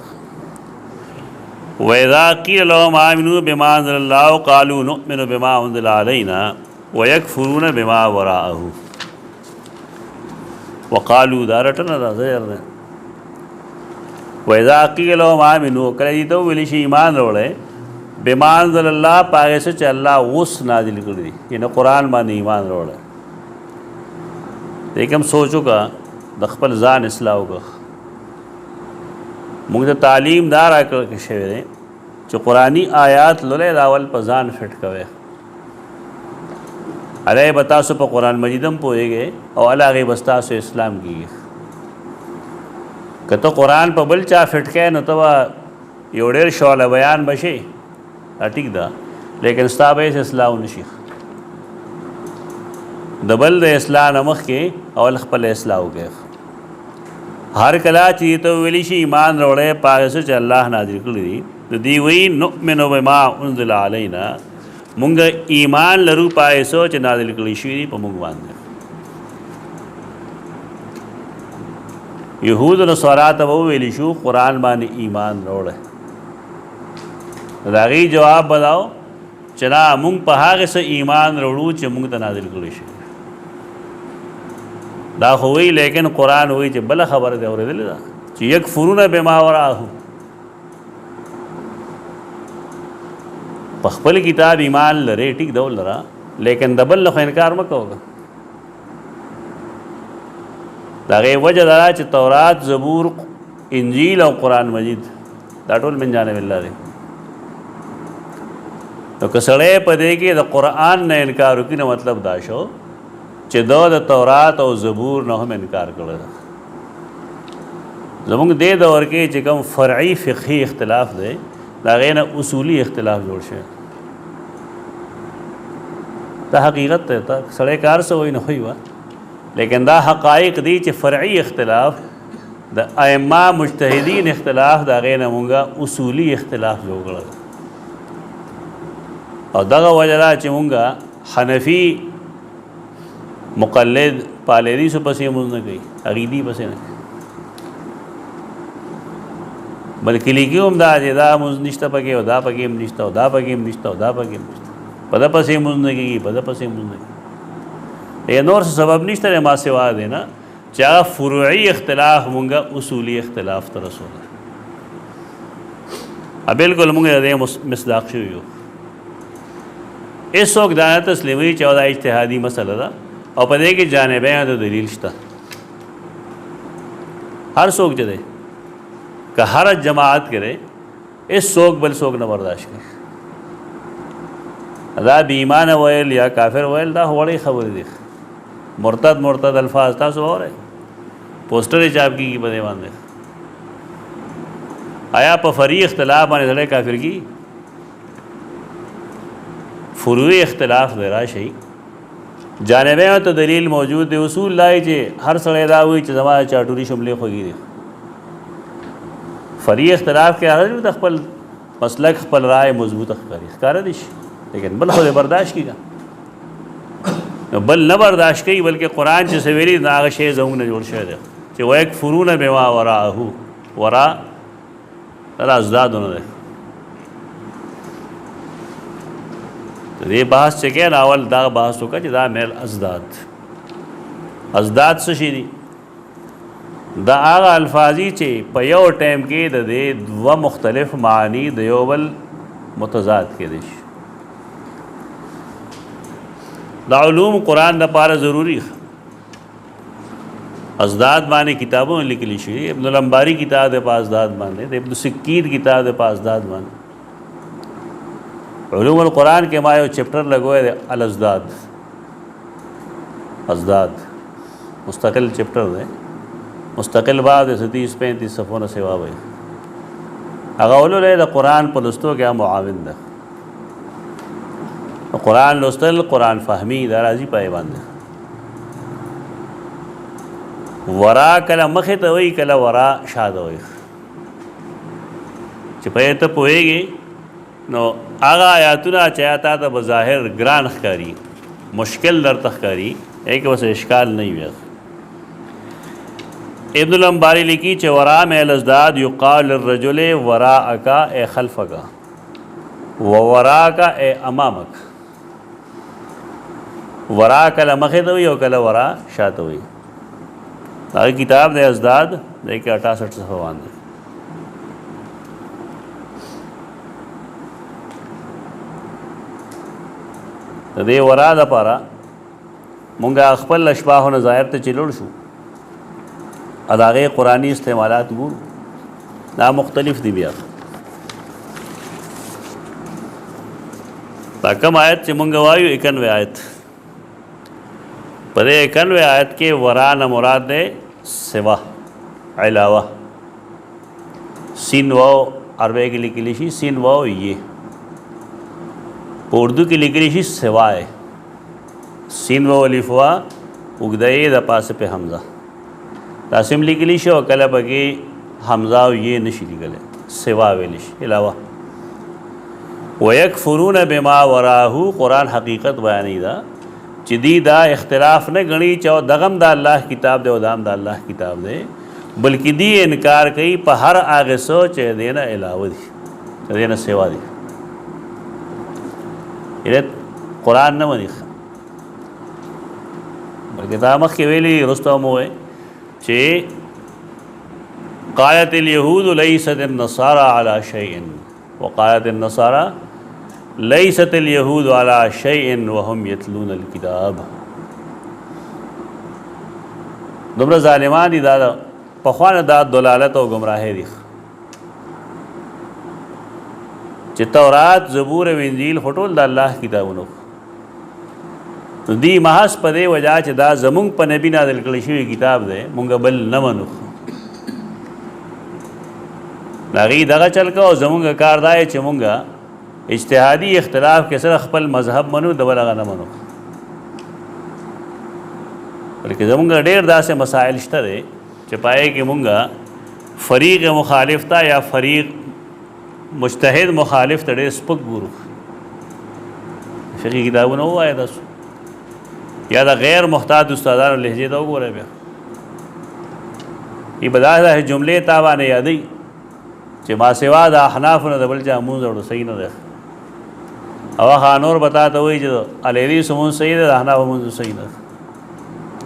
وَإِذَا قِيلَ لَهُمْ آمِنُوا بِمَا أَنزَلَ اللَّهُ قَالُوا نُؤْمِنُ بِمَا أُنزِلَ عَلَيْنَا وَيَكْفُرُونَ بِمَا وَرَاءَهُ وَقَالُوا دَارَتَنَا رَزَيَرْنَا. وَإِذَا قِيلَ لَهُمْ آمِنُوا کله دې ته ویل شي ایمان وروړئ بِمَا أَنزَلَ اللَّهُ پاغه څه چې الله اوس نازل کړی دی یعنی قرآن باندې ایمان وروړئ. دیکھم سوچو کا د خپل ځان اصلاح وکړه. موږ ته تعلیم دا راکړل شوی دی چې قرآني آیات لولئ د اول په ځان فټ کوئ علیه به تاسو په قرآن مجید هم پوهېږئ او هغې به ستاسو اسلام کېږي. که ته قرآن په بل چا فټ کوې نو ته به یو ډېر شعله بیان به شي دا ټیک ده لیکن ستا به هېڅ اصلاح ونه شي. د بل د اصلاح نه مخکې اول خپل اصلاح وکړئ. هر کله چې ته ویلی شي ایمان راوړی په هغه څه چې الله نازل کړي دي د دوی وایي نؤمن بما انزل علینا مونږ ایمان لرو په هغه څه چې نازل کړي شوي دي په موږ باندې. یهود او نصارا ته به وویلی شو قرآن باندې ایمان راوړی د هغې جواب به دا و چې نه مونږ په هغه څه ایمان راوړو چې مونږ ته نازل کړي شوي دا خو وی لیکن قرآن وی چې بله خبره دی اورېدلې ده چې یکفرون بما وراءه په خپل کتاب ایمان لرې ټیک ډول لره لیکن د بل نه خو انکار مه کوه. د هغې وجه دا چې تورات زبور انجیل او قرآن مجید دا ټول من جانب الله دی. نو که سړی په دې کې د قرآن نه انکار وکړي نو مطلب دا شو چې دا د تورات او زبور نه هم انکار کړی ده. زموږ دې دور کې چې کوم فرعي فقهي اختلاف دی د هغې نه اصولي اختلاف جوړ شوی. دا حقیقت دی ته سړی کار څه وایي نه وایي وه لیکن دا حقایق دی چې فرعي اختلاف د ائمه مجتهدین اختلاف د هغې نه مونږه اصولي اختلاف جوړ کړی او دغه وجه ده چې مونږه حنفي مقلد پالیدی سو پسې مونږ نه کوي عقیدي پسې نه بلکې لیکي هم دا چې دا مونږ نشته پکې او دا پکې هم نشته او دا پکې هم نشته او دا پکې هم نشته په ده پسې مونږ نه کېږي په ده پسې مونږ نه کېږي. نور څه سبب نشته دی ما سوا دی نه چې هغه فروعي اختلاف مونږه اصولي اختلاف ته رسولی بلکل مونږ د دې مصداق شوي یو. هېڅوک دا نه تسلیموي چې دا اجتهادي مسله ده او په دې کې جانبین د دلیل شته. هر څوک چې دی که هر جماعت کرے هېڅ څوک بل څوک نه برداشت کوي. دا بې ایمانه ویل یا کافر ویل دا وړې خبرې دي. مرتد الفاظ تاسو واورئ پوسټر یې چاپ کېږي په دې باندې. آیا په فرعي اختلاف باندې سړی کافر کېږي؟ فروعي اختلاف دی راشئ جانبین ته دلیل موجود دی. اصول لای چې هر سړی دا وایي چې زما چاټوري شملې خوږې دي. فرعي اختلاف کې هغه د خپل مسلک خپل رائے مضبوط ښکاره دي شي لیکن بل خو برداشت کېږي بل نه برداشت کوي بلکې قرآن چې څه ویلي د هغه شی زموږ نه جوړ شوی دی چې ویکفرون بما وراءه ورا دا ازدادونه دی. دې بحث چې کې اول دا بحث وکړه چې دا میل ازداد څه شي دي؟ دا هغه الفاظي چې په یو ټایم کې د دې دوه مختلف معنی د یو بل متضاد کېدی شي. دا علوم قرآن دپاره ضروري ازداد باندې کتابونه لیکلی شي. ابن الانباری کتاب د په ازداد باندې، د ابن سکیر کتاب د په ازداد باندې. علوم القرآن کې ما یو چپټر لګوی دی الازداد، ازداد مستقل چپټر دی، مستقل باب د 30-35 صفحو نه سوا وي. هغه ولولئ د قرآن په لوستو کې معاون ده. قرآن لوستل، قرآن فهمی دا راځي پای باندې. ورا کله مخې ته وایي، کله ورا شاته وایي. چې په ته پوهېږي نو هغه آیاتونه چې تا ته بظاهر ګران ښکاري، مشکل درته ښکاري، هغې کې بس اشکال نه وي. ابن الانباری لیکي چې ورا میل ازداد یقال للرجل وراءک اے خلفک ووراءک اے امامک. ورا کله مخې ته وي او کله ورا شاته وي. هغه کتاب د ازداد د 68 صفحه باندې. د دې ورا دپاره مونږ خپل اشباح و نظایر ته چې لوړ شو، د هغې قرآني استعمالات ګورو، دا مختلف دي. بیا دا کم آیت چې مونږ وایو 91 آیت، په دې 91 آیت کې ورا نه مراد دی سوا، علاوه. سین واو عربی کې لیکلی شي سین واو یہ، په اردو کې لیکلی شي سوائے. سین واو الف وا اوږده یې د پاسه په حمزه تاسم لیکلی شي او کله پکې حمزه او یہ نشي لیکلی، سوا ویلی شي علاوه. ویکفرون بما وراه، قرآن حقیقت بیانی دا چې دی دا اختلاف نه غني چې دغم د الله کتاب دی او دام د الله کتاب دی، بلکې دی انکار کوي په هر هغه څه چې دی نه علاوه دي، چې دی نه سوا دي. قرآن نه مني، بلکې دا مخکې ویلي رسته مو وی چې قالت اليهود ليست النصارى على شيء وقالت النصارى ليست اليهود على شيء وهم يتلون الكتاب. دومره ظالمان دي، دا پخوانه دا دلالت او گمراهي دي چې تورات، زبور او انجیل خټول د الله کتابونو دی محض په دې وجه چې دا زمونږ په نبي نازل کړی شوی کتاب دی، مونږ بل نه منو. هغوی دغه چل کو او زمونږ کار دا چې مونږ اجتهادي اختلاف کې سره خپل مذهب منو، د بل هغه نه منو. بلکې زمونږ ډېر داسې مسائل شته دی چې پای کې مونږ فریق مخالف ته یا فریق مجتهد مخالف ته ډېر سپک ګورو. فقهي کتابونه ووایه تاسو، یا د غیر محتاط استادانو لهجې ته وګورئ. بیا ای به داسې جملې تا باندې یادوي چې ما سوا د احنافو نه د بل چا مونځ وړو صحیح نه دی، او هغه نور به تا ته وایي چې الهدي مونځ صحیح دی، د احنافو مونځ صحیح نه دی.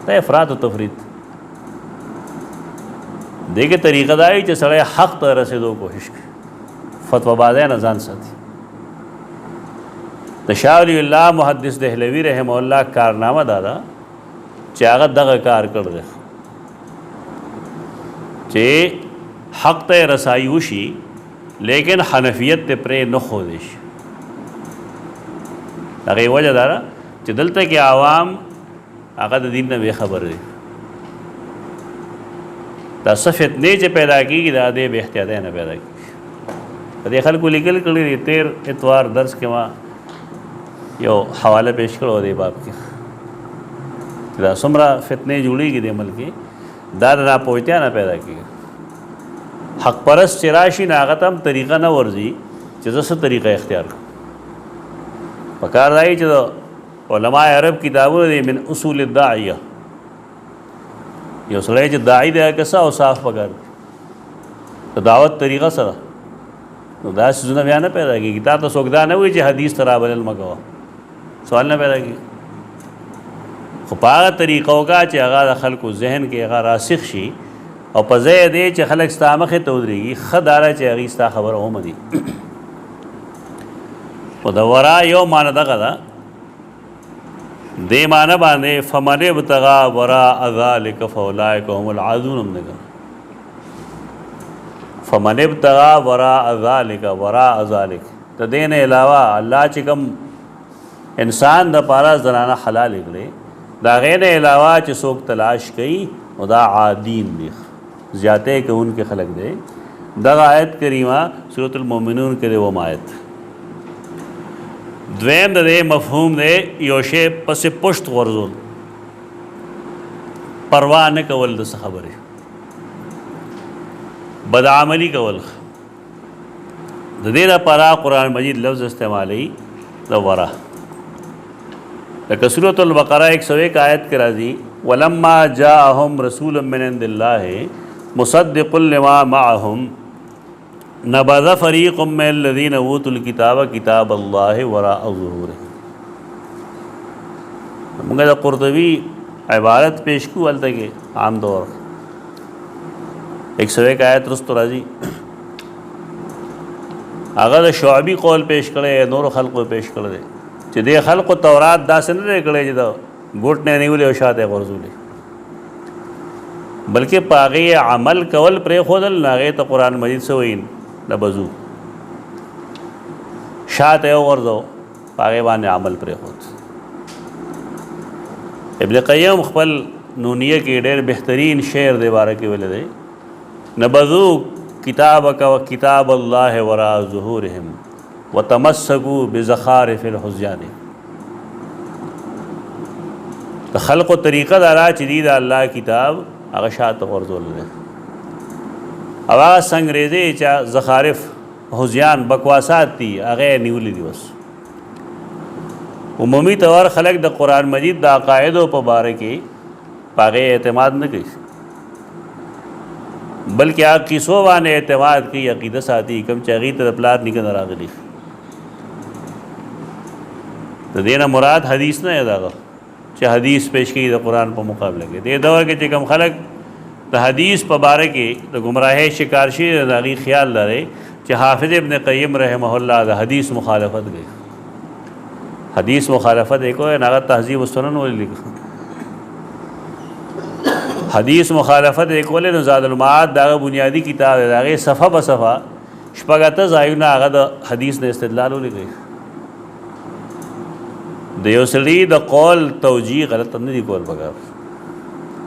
دا افراط و تفریط. دې کې طریقه دا وي چې سړی حق ته رسېدو کوشش کوي، فتوا بازۍ نه ځان ساتي. د شاه ولی الله محدث دهلوي رحمه الله کارنامه دا ده چې هغه دغه کار کړ دی چې حق ته رسائی وشي لیکن حنفیت ته پرې نه ښودی شي. هغې وجه دا ده چې دلته کې عوام هغه د دین نه بې خبر دي. دا څه فتنې چې پیدا کېږي دا دې بې احتیاطۍ نه پیدا کېږي. په دې خلکو لیکل کړي دي. تیر اتوار درس کې ما یو حواله پیش کړو دې باب کې چې دا څومره فتنې جوړېږي دې ملک کې، دا د ناپوهتیا نه پیدا کېږي. حق پرست چې راشي نو هغه ته هم طریقه نه ورځي چې زه څه طریقه اختیار کړم. پکار دا چې د علماء عرب کتابونه دي من اصول الداعیه، یو سړی چې داعي دی هغه څه اوصاف پکار دي د دعوت طریقه سره، نو دا څیزونه بیا نه پیدا کېږي. تا ته څوک دا نه وایي چې حدیث ته رابلل مه کوه، سوال نه پیدا کی خو په هغه طریقو کا چې هغه د خلکو ذهن کې هغه راسخ شي او په ځای دی چې خلک ستا مخې ته ودرېږي ښه داره چې هغوی ستا خبره ومني خو د ورا یو معنی دغه ده دې معنی باندې فمن ابتغى وراء ذلك فاولئک هم العادون هم ده فمن ابتغى وراء ذلك وراء ذلك د دې نه علاوه الله چې کوم انسان د پاره زنانه حلال کړي دا غیر نه علاوه چې څوک تلاش کوي او دا عادین دي زیاته کوونکې خلق دی دغه آیت کریمه سورۃ المؤمنون کې و آیت دویم د مفهوم دی یو شی پس پشت غرزول پروا نه کول د خبره بدعملی کول د دې لپاره قرآن مجید لفظ استعمالی د ورا لکه سورۃ البقرہ 101 آیت کې راځي ولما جاءهم رسول من عند الله مصدق لما معهم نبذ فريق من الذين اوتوا الكتاب كتاب الله وراء ظهورهم موږ د قرطبي عبارت پیش کو ولته کې عام طور 101 آیت رستو راځي هغه د شعبي قول پیش کړي نور خلقو پیش کړي چې د خلقو تورات داسې نه کړي چې د ګوټ نه نیولې او شاته غرزولې بلکې پاغه عمل کول پر خودل ناغه ته قرآن مجید سوین لبزو شاته ورزو پاغه باندې عمل پر خود ابن قیم خپل نونیه کې ډېر بهترین شعر دی باره کې ویل دی نبذو کتابک و کتاب الله وراء ظهورهم وتمسكوا بزخارف الحزیان د خلق طریقه دارا چې دی د الله کتاب هغه شاته ورزول دی او هغه سنگریزي چې زخارف حزیان بکواسات دي هغه نیولې دي بس عمومي طور خلق د قرآن مجید د عقاید او په باره کې پاغه اعتماد نه کوي بلکې هغه کیسو باندې اعتماد کوي عقیده ساتي کوم چې هغې ته د پلار نیکه نه راغلي د دې نه مراد حدیث نه دی دغه چې حدیث پیش کوي د قرآن په مقابله کې دې دور کې چې کوم خلک د حدیث په باره کې د گمراهۍ شکار شي د هغې خیال لري چې حافظ ابن قیم رحمه الله د حدیث مخالفت کوي حدیث مخالفت ایک ہے ناغا تہذیب السنن ولی لکھا حدیث مخالفت ایک ولی زاد المعاد داغا بنیادی کتاب ہے داغا صفحہ بصفحہ شپاگاتا زائیونا آغا دا حدیث نے استدلال ہولی گئی دیو سلی دا قول توجیح غلط نہیں دی قول بگا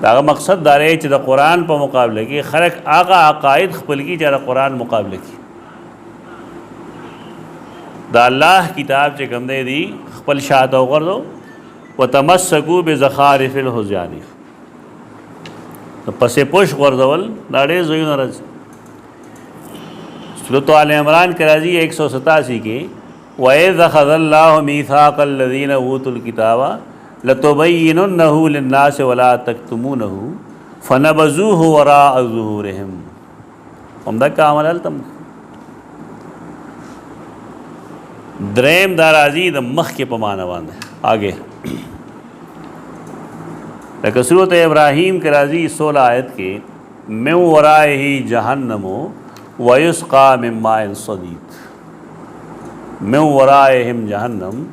داغا مقصد دارے چی دا قرآن پا مقابلے کی خلق آغا عقائد خپل کی چی دا قرآن مقابلے کی دا اللہ کتاب چی کم دے دی خپل شاعت او غردو وتمسکو بزخارف الحزیان پس پوش غردول داڑے زیون رض سورۃ آل عمران کے راضی 187 کی وَإِذْ أَخَذَ اللَّهُ مِيثَاقَ الَّذِينَ أُوتُوا الْكِتَابَ لَتُبَيِّنُنَّهُ لِلنَّاسِ وَلَا تَكْتُمُونَهُ فَنَبَذُوهُ وَرَاءَ ظُهُورِهِمْ عمدہ کا عمل التم دریم دارازی د مخ کے پمانا باندھے آگے لیکن سورۃ ابراہیم کے راضی 16 آیت کے من ورائہ جہنم ویسقا من ماء صدید من ورائہم جہنم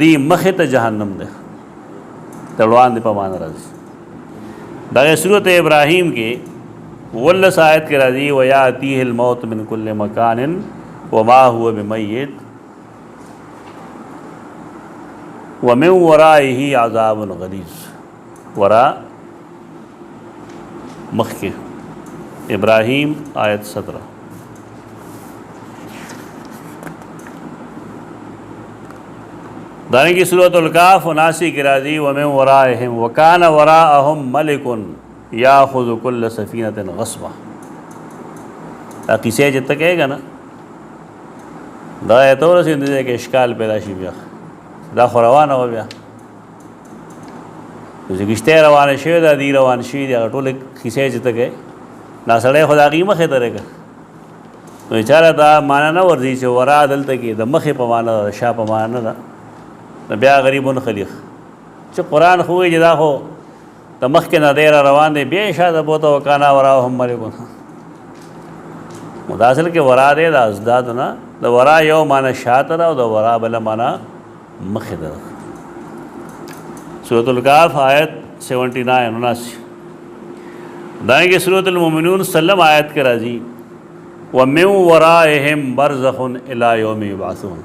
دی مخت جہنم دے تڑوان دے پمانا راضی داغے سورۃ ابراہیم کے 19 آیت کے راضی ویاتیہ الموت من کل مکان وما هو بمیت ومن ورائه عذاب غلیظ ورا مخی ابراہیم آیت 17 دانے کی سورۃ الکاف 79 کی راضی ومن ورائهم وکان وراءهم ملک یاخذ کل سفینۃ غصبا قصے جب تک کہے گا نا دا ایتو رسید دے کہ اشکال پیدا شی بیا دا خو روانه و بیا چې کشته روانه شوې ده دی روان شوي دي هغه ټولې کیسې چې ته کوې دا سړی خو د هغې مخې ته رېږه نو چاره دا معنا نه ورځي چې ورا دلته کې د مخې په معنا ده د شا په معنا نه ده بیا غریبون خلیق چې قرآن خو وایي چې دا خو د مخکې نه دی را روان دی بیا یې شاته بوته وکانا وراهم ملکون نو دا اصل کې ورا دی د ازداد نه د ورا یو معنی شاته ده او د ورا بله معنی مخې ده سورة الکهف آیت 79 دانګې سورة المؤمنون سلم آیت کې راځي ومن ورائهم برزخ الی یوم یبعثون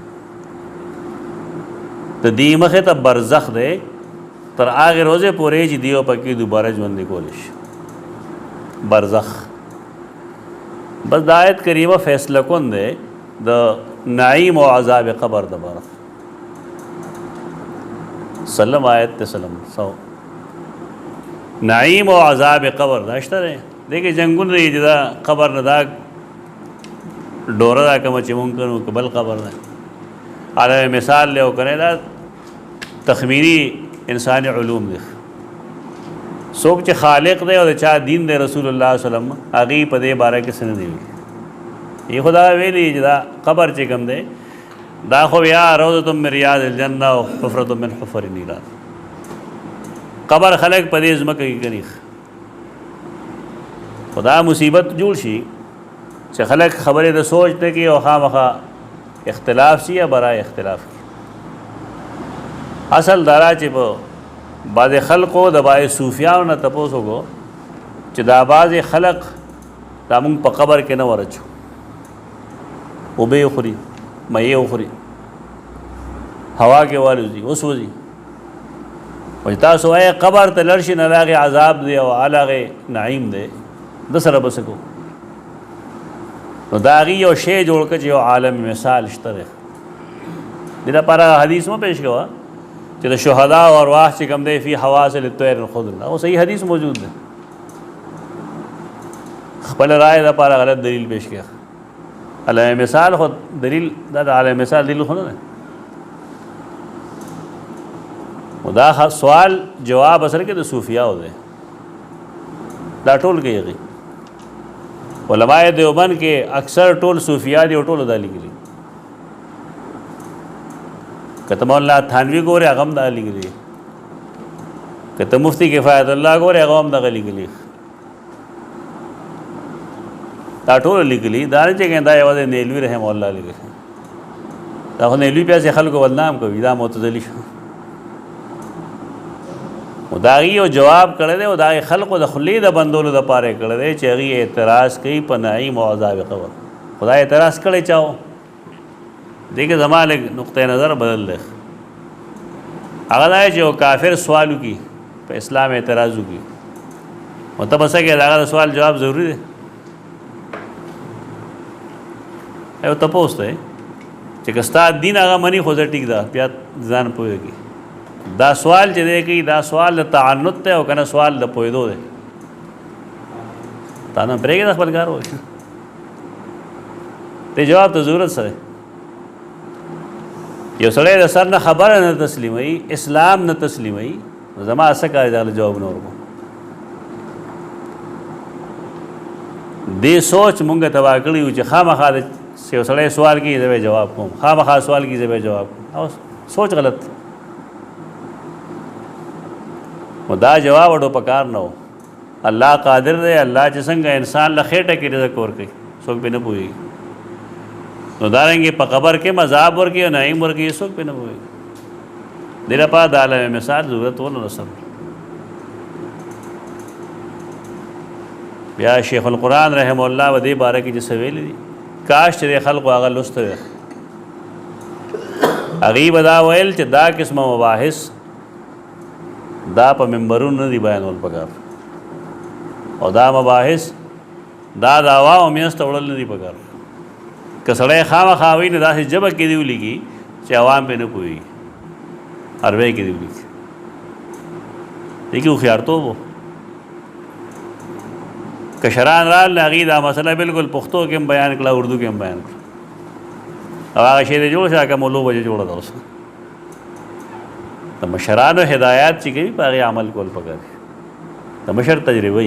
د دې مخې ته برزخ دی تر هغې روزې پورې چې دیو پکې دوباره ژوندی کولی شي برزخ بس د آیت کریمه فیصله کن دی د نعیم او عذاب قبر دپاره سلم آیت ته سلم سو نعیم او عذاب قبر دا شته دی دی کې جنګونه دی چې دا قبر نه دا ډوره دا کومه چې مونږ کوو که بل قبر دی علی مثال لی وکنی دا تخمینی انسانی علوم دی څوک چې خالق دی او د چا دین دی رسول الله صلی الله علیه وسلم هغې په دې باره کې څه نه دی ویلي یې خو دا ویلي چې دا قبر چې کوم دی دا خو بیا روضة من ریاض الجنه او حفرة من حفر النیران قبر خلق په دې ځمکه کې کني خدا مصیبت جوړ شي چې خلق خبرې د سوچ نه کوي او خامخا اختلاف شي یا برای اختلاف کی اصل دارا چې په بعض خلقو د بعض صوفیانو نه تپوس وکړو چې دا بعض خلق دا موږ په قبر کې نه ورچو اوبه یې وخوري مایې وخوري هوا کې والوځي اوس وځي وایي تاسو وایئ قبر ته لړ شي نه د هغې عذاب دی او هغې نعیم دی ده سره به څه کوو نو د هغې یو شی جوړ کړه چې یو عالم مثال شته دی دې لپاره حدیث مه پیش کوه چې د شهدا او ارواح چې کوم دی فی حواصل الطیر الخضر او صحیح حدیث موجود دی خپل رائے لپاره غلط دلیل پیش کړه عالم مثال خو دلیل دا د عالم مثال دلیل خو نه دی دا سوال جواب اصل کې د صوفیاو دی دا ټول کوي هغې علماء دیوبند کې اکثر ټول صوفیا دي او ټولو دا لیکلي که ته مولانا تھانوي ګورې هغه هم دا لیکلي که ته مفتی کفایت الله ګورې هغه هم دغه لیکلي دا ټول لیکلي دا نه چې دا یوازې نیلوي رحم الله لیکلي دا خو نیلوي پیاسې خلکو بدنام کوي دا معتزلي شو نو د هغې یو جواب کړی دی او د هغې خلقو د خولې د بندولو دپاره یې کړی دی چې هغې اعتراض کوي په نعیم او عذاب قبر خدا اعتراض کړی چاو دې کې زما لږ نقطه نظر بدل دی هغه دا چې یو کافر سوال وکړي په اسلام اعتراض وکړي نو ته به څه کوې د هغه د سوال جواب ضروري دی یو تپوس دی چې که ستا دین هغه مني خو زه ټیک ده بیا ځان پوهېږي دا سوال چې دی کوي دا سوال د تعنت دی او که نه سوال د پوهېدو دی تا نه پرېږدې د خپل کار وکړي دې جواب ته ضرورت څه دی یو سړی د سر نه خبره نه تسلیموي اسلام نه تسلیموي نو زما څه کار دی هغه جواب نه ورکوم دې سوچ مونږ تباه کړي وو چې خامخا د یو سړی سوال کوي زه به جواب کوم خامخا سوال کوي زه به جواب کوم او سوچ غلط و دا جواب وړو پکار نه و الله قادر دی الله چې څنګه انسان له خېټه کې رزق ورکوي څوک پې نه پوهېږي نو دارنګې په قبر کې عذاب ورکوي او نعیم ورکوي څوک پې نه پوهېږي دې لپاره د عالم مثال ضرورت ونه رسم بیا شیخ القرآن رحم الله و دې باره کې چې څه ویلي دي کاش چې د خلقو هغه لوسته وی هغې به دا ویل چې دا قسمه مباحث دا په منبرونو نه دي بیانول پکار او دا مباحث دا د عوامو منځ ته وړل نه دي پکار که سړی خامخا وایي نو داسې ژبه کې دې ولیکي چې عوام پرې نه پوهېږي عربۍ کې دې ولیکي دې کې هوښیارتوب و کشران رال هغې دا مسله بالکل پښتو کې هم بیان کړه اردو کې هم بیان کړه او هغه شی دې جوړ شه که مولو بجې جوړه ده اوس د مشرانو هدایات چې کوي په هغې عمل کول پکار دي د مشر تجربه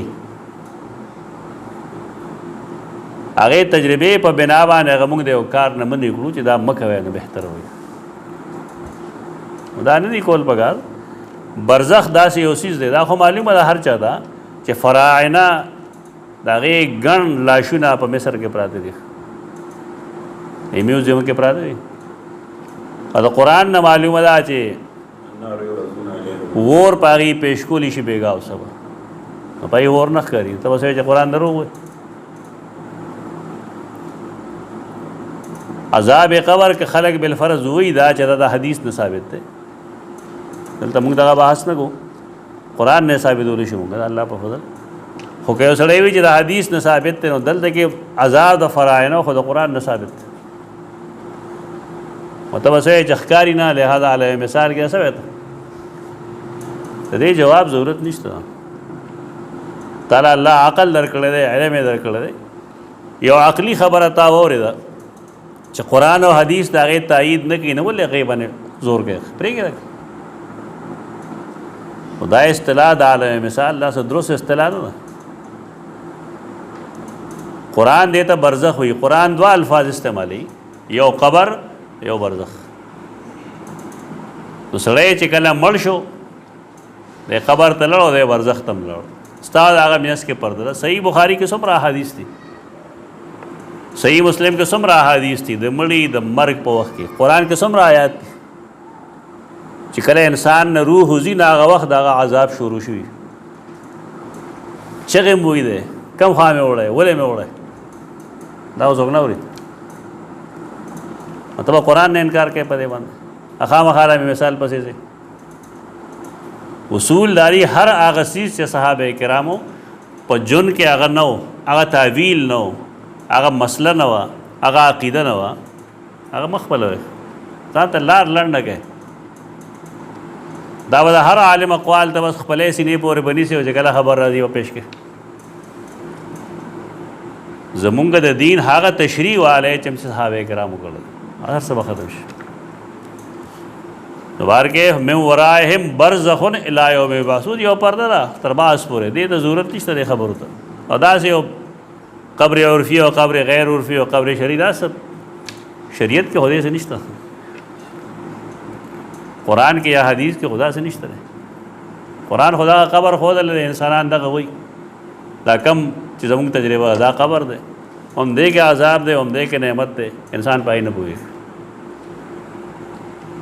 هغې تجربې په بنا باندې هغه موږ د یو کار نه منې کړو چې دا مه کوئ نو بهتره وي دا نه دي کول پکار. برزخ داسې یو څیز دی، دا خو معلومه ده هر چا ته چې فراعنه د هغې ګڼ لاشونه په مصر کې پراته دي، میوزیم کې پراته دي. او د قرآن نه معلومه ده چې ور په هغې پیش کولی شي بېګا او سبا، نو په هغې ور نه ښکاري. ته به سوی چې قرآن دروغ وایي. عذاب قبر که خلق بالفرض وایي دا چې دا د حدیث نه ثابت دی. دلته موږ دغه بحث نه کوو، قرآن نه ثابتولی شي موږ د الله په فضل. خو که یو سړی وي چې د حدیث نه ثابت دی، نو دلته کې عذاب د فراعنو خو د قرآن نه ثابت دی. او ته به سوی چې ښکاري نه، لهذا علیه مثال کې څه وایته د دې جواب ضرورت نشته. تعالی الله عقل درکړی دی، علم یې درکړی دی. یو عقلي خبره تا واورېده چې قرآن او حدیث د هغې تایید نه کوي، نو ولې هغې باندې زور کوي؟ پرېږده. نو دا اصطلاح د عالم مثال دا څه درست اصطلاح نه ده. قرآن دې ته برزخ وي. قرآن دوه الفاظ استعمالوي، یو قبر یو برزخ. نو سړی چې کله مړ شو، د قبر ته لاړ او د برزخ ته هم لاړ، ستا د هغه میانځ کې پرده ده. صحیح بخاري کې څومره احادیث دي، صحیح مسلم کې څومره احادیث دي د مړي د مرګ په وخت کې. قرآن کې څومره آیات دي چې کله انسان نه روح وځي، نو هغه وخت د هغه عذاب شروع شوي. چغې مې ویلې، کم خوا مې وړی، ولې مې وړی، دا اوس څوک نه اوري. مطلب قرآن نه انکار کوي په دې باندې. خامخا مې مثال پسې ځي. اصول داری هر هغه څیز چې صحابه کرامو په جون کې هغه نه و، هغه تعویل نه و، هغه مسله نه وه، هغه عقیده نه وه، هغه مخبله وی ځان ته لار لنډه کوي. دا به د هر عالم اقوال ته بس خپلې سینې پورې بنیسي او چې کله خبر راځي و پیش کړي. زمونږ د دین هغه تشریح والی چې صحابه کرامو کړل، هر څه به ختم شي. نو بار کې من ورائهم برزخ الی یوم یبعثون، یو پرده ده تر بعث پورې. دې ته ضرورت نشته دې خبرو ته. او داسې یو قبر عرفی او قبر غیر عرفی او قبر شریعت، دا سب شریعت کې خدای سے نشته، قرآن کې یا حدیث کې خدا سے نشته. قرآن خدا قبر ښودلی دی، انسانان دغه وایي دا کم چې زموږ تجربه دا قبر دی، هم دې کې عذاب دی، هم دې کې نعمت دی، انسان پای نه پوهېږي.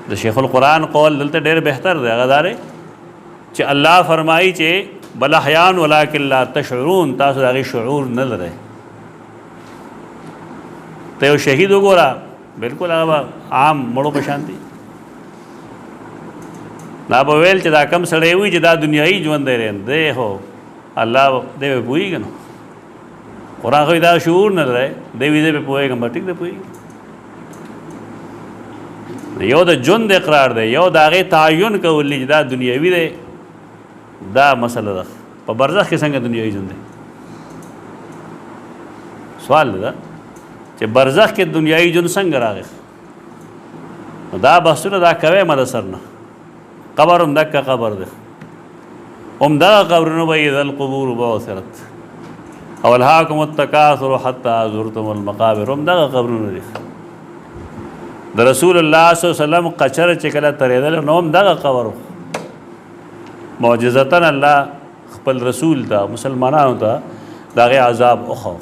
د شیخ القرآن قول دلته ډېر بهتر دی. هغه دا دی چې الله فرمایي چې بل احیان ولکن لا تشعرون، تاسو د هغې شعور نه لرئ. ته یو شهید وګوره، بلکل هغه عام مړو په شان دي. دا به ویل چې دا کم سړی وي چې دا دنیایي ژوند دی دی، خو الله دی به پوهېږي. نو قرآن خو دا شعور نه لرئ، دی وي دی به پوهېږم، به ټیک دی پوهېږي. یو د ژوند اقرار دی، یو د هغې تعین کولی چې دا دنیاوي دی. دا مسله ده. په برزخ کې څنګه دنیایي ژوند دی؟ سوال دی دا چې برزخ کې دنیایي ژوند څنګه راغی؟ دا بحثونه دا کوی ما د سر نه. قبر هم دکه قبر دی، هم دغه قبرونه به اذا القبور بعثرت او الهاکم التکاثر حتی زرتم المقابر، هم دغه قبرونه دي. د رسول الله صلی الله علیه وسلم قچر چې کله ترېدل، نو هم دغه قبر معجزتاً الله خپل رسول ته مسلمانانو ته د هغې عذاب وښو.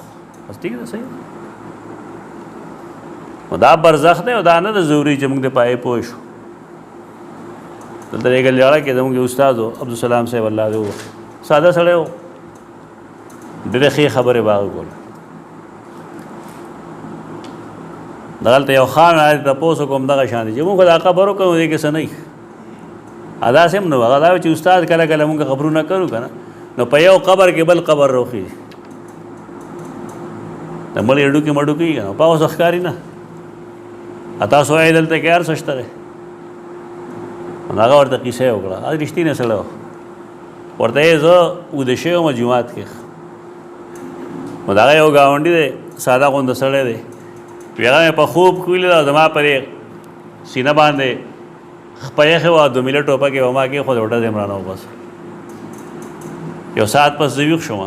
بس ټیک ده، صحیح. نو دا برزخ دی او دا نه ده ضروري چې موږ د پایې پوه شو. دلته یې ګلیاړه کې زموږ استاد و عبدالسلام صاحب، الله دې وبخښي، ساده سړی و، ډېرې ښې خبرې به هغه کولې. دغلته یو خان راځي تپوس وکړم دغه شان دي چې موږ خو دا قبر وکړو، دې کې څه نه وي. داسې هم نه و. هغه دا چې استاد کله کله موږ قبرونه کړو که نه، نو په یو قبر کې بل قبر راوخېږي، د مړي هډوکي مډوکي که نه، په اوس ښکاري نه. تاسو وایئ دلته کې هر څه شته دی. هغه ورته قیسه یې وکړه، هغه رښتینی سړی و. ورته یې زه اوده شوی وم جومات کې، نو د هغه یو ګاونډي دی، ساده غونده سړی دی. وی هغه مې په خوب کې ولیده، زما پرې سینه باندې خپه یخې وه، 2 میله ټوپک یې وما کېښود، وټه دې مړانه وبس. یو ساعت پس زه ویښ شوم.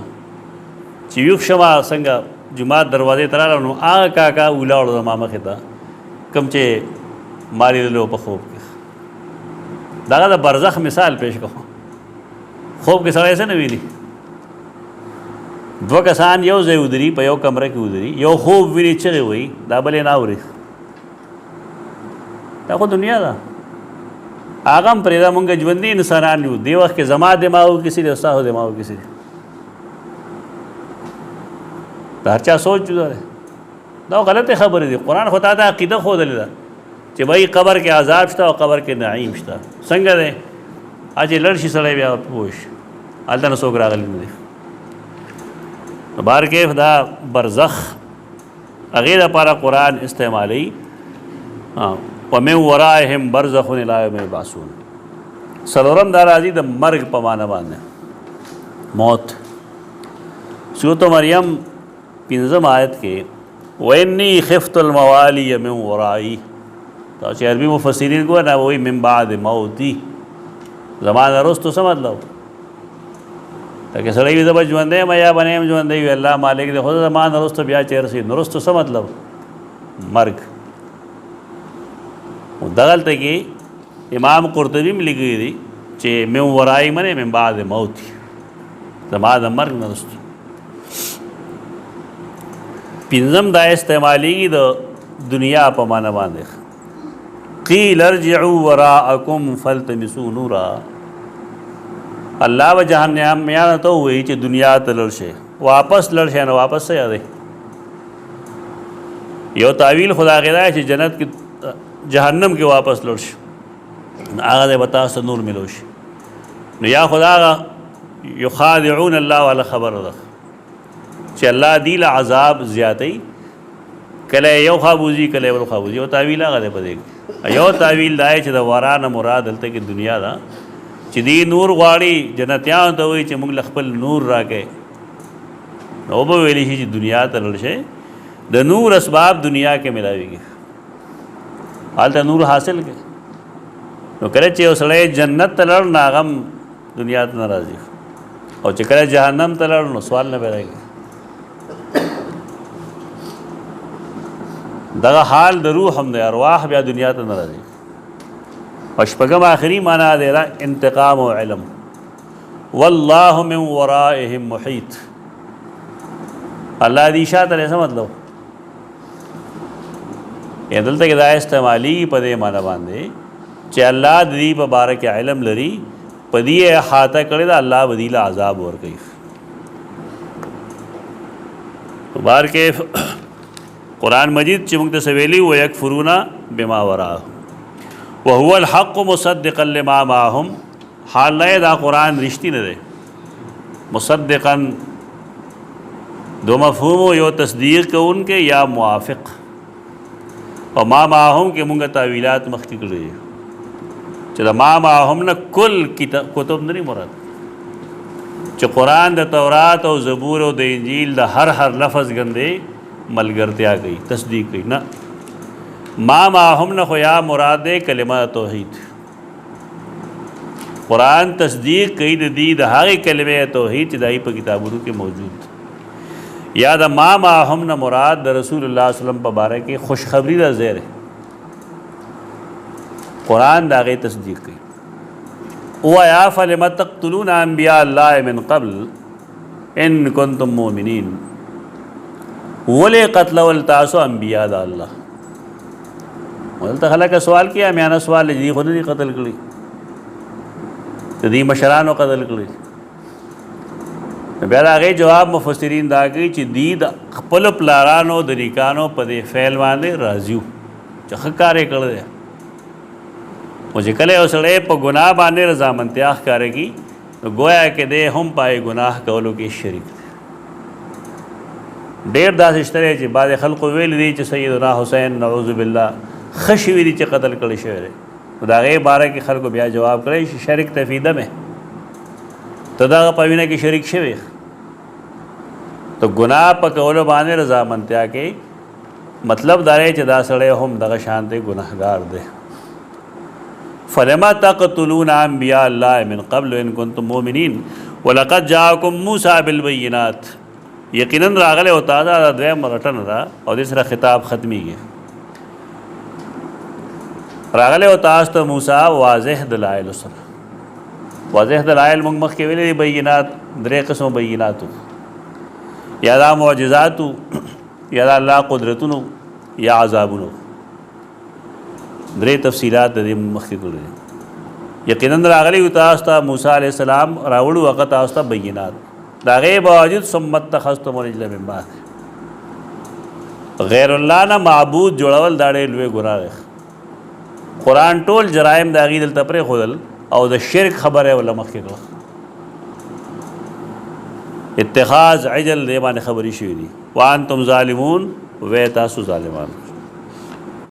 چې ویښ شوم څنګه جومات دروازې ته راغلم، نو هغه کاکا ولاړو زما مخې ته، کوم چې ما لیدلی و په خوب کې. دغه د برزخ مثال پیش کوم. خوب کې سړی څه نه ویني، دوه کسان یو ځای ودري، په یو کمره کې ودري، یو خوب ویني چغې وایي، دا بل یې نه اوري. دا خو دنیا ده. هغه هم پرېږده، مونږ ژوندي انسانان یو. دې وخت کې زما دماغ کسی دی، ستاسو دماغ کسی دی، د هر چا سوچ جدا دی. دا غلطې خبرې دي. قرآن خو تا ته عقیده ښودلې ده چې بھائی قبر کې عذاب شته او قبر کې نعیم شته. څنګه دی؟ چې لړ شي سړی بیا پوه شي هلته نه څوک راغلی نه دی. بهر کیف دا برزخ هغې دپاره قرآن استعمالوي. ومن ورائهم برزخ الی یوم یبعثون. څلورم دا راځي د مرګ په معنی باندې، موت. سورۃ مریم 5 آیت کې وَإِنِّي خِفْتُ الْمَوَالِيَ مِنْ وَرَائِي. تو چې عربي مفسرین کو نه وایي من بعد موتی، زمانه رستو څه مطلب؟ لکه سړی وي زه به ژوندی یم یا به نه یم ژوندی وي، الله مالک دی، خو زمانه رستو بیا چې رسي نو رستو څه مطلب؟ مرګ. دغلته کې امام قرطبي هم لیکلي دي چې من ورائي منې من بعد موتی، زما د مرګ نه رستو. پنځم دا استعمالیږي د دنیا په معنی باندې. قیل ارجعوا وراءکم فالتمسوا نورا. الله و جهنمیانو ته وایي چې دنیا ته لاړ شئ، واپس لاړ شئ. نو واپس څه یاد دی؟ یو تعویل خدا غیدا چې جنت کې جهنم کې واپس لاړ شي، هغه دی به تاسو نور ملو شي. نو یا خدا یخادعون الله والا خبره ده چې الله دی له عذاب زیاتی، کله یو خوابوزي کله بل خوابوزي. یو تعویل هغه دی په دې کې. یو تعویل دا چې د ورا نه مراد دلته کې دنیا ده، چې دی نور غواړي. جنتیانو ته وایي چې موږ له خپل نور راکې. نو به ویلی شي چې دنیا ته لاړ شئ، د نور اسباب دنیا کې ملاویږي، هلته نور حاصل کړي. نو کله چې یو سړی جنت ته لاړ نو هغه هم دنیا ته نه راځي، او چې کله جهنم ته لاړ نو سوال نه پیدا کېږي. دغه حال د روح هم دی، ارواح بیا دنیا ته نه راځي. او شپږم آخري معنا دی انتقام او علم. والله من ورائهم محیط. الله دې شاته څه مطلب؟ دلته کې دا استعمالي په دې معنا باندې چې الله د دې په باره کې علم لري، په دې احاطه کړی دا الله به دې له عذاب ورکوي. بار کې قرآن مجید چې موږ ته سویلی ویکفرون بما وراءه وهو الحق مصدقا لما معهم. حال نه دا قرآن رښتینی نه دی، مصدقا دو مفهوم، یو تصدیق کوونکې یا موافق. او ما معهم کې موږ تعویلات مخکې کړي چې د ما معهم نه کل کتب نه مراد، چې قرآن د تورات او زبور او د انجیل د هر لفظ ګندې ملګرتیا کوي، تصدیق کوي. نه، ما معهم نه خو یا مراد دی کلمه توحید. قرآن تصدیق کوي د دې د هغې کلمه توحید چې د هغې په کتابونو کې موجود. یا د ما معهم نه مراد د رسول الله صلی الله علیه وسلم په باره کې خوشخبری ده زیر. قرآن د هغې تصدیق کوي. وَيَا فَلِمَ تَقْتُلُونَ أَنْبِيَاءَ اللَّهِ مِنْ قَبْلِ إِن كُنتُم مُؤْمِنِينَ. ولې قتلول تاسو انبیاء د الله؟ دلته خلک سوال کیا، میانه سوال دی خو نه دي قتل کړي، د دې مشرانو قتل کړي. بیا د هغې جواب مفسرین دا کوي چې دوی د خپلو پلارانو د نیکانو په دې فعل باندې راضي وو چې ښه کار یې کړی دی. خو چې کله یو سړی په ګناه باندې رضامندتیا ښکاره کړي نو گویا کې دی هم په ګناه کولو کې شریک دی. ډېر داسې شته دی چې بعضې خلقو ویلي دي چې سیدنا حسین نعوذ بالله ښه شوي دي چې قتل کړی شوی دی. نو د هغې باره کې خلکو بیا جواب کړی چې شریک ته فی دمه، ته دغه په وینه کې شریک شوی، تو ګناه په کولو باندې رضامندتیا کې مطلب دا دی چې دا سړی هم دغه شان دی ګناهګار دی. فلما تقتلون انبیاء الله من قبل ان کنتم مؤمنین ولقد جاءکم موسی بالبینات. یقینا راغلی او تازه دا دویم رټنه ده او دې سره خطاب ختمیږي. راغله او تاسو ته موسی واضح دلایل سره. واضح دلایل موږ مخکې ویلي بینات، درې قسم بیناتو، یا دا معجزاتو، یا دا الله قدرتونو، یا عذابونو. درې تفصیلات د دې مخکې کړي. یقینا راغلی او تاسو ته موسی علیه السلام راوړو وخت تاسو ته بینات، دا غیب واجد ثم اتخذتم العجل من بعد. غیر الله نه معبود جوړول دا ډېر لوی ګناه دی. قرآن ټول جرایم د هغې دلته پرېښودل او د شرک خبره یې ورله مخکې کړه. اتخاذ عجل دې باندې خبرې شوي دي. وانتم ظالمون، وی تاسو ظالمان.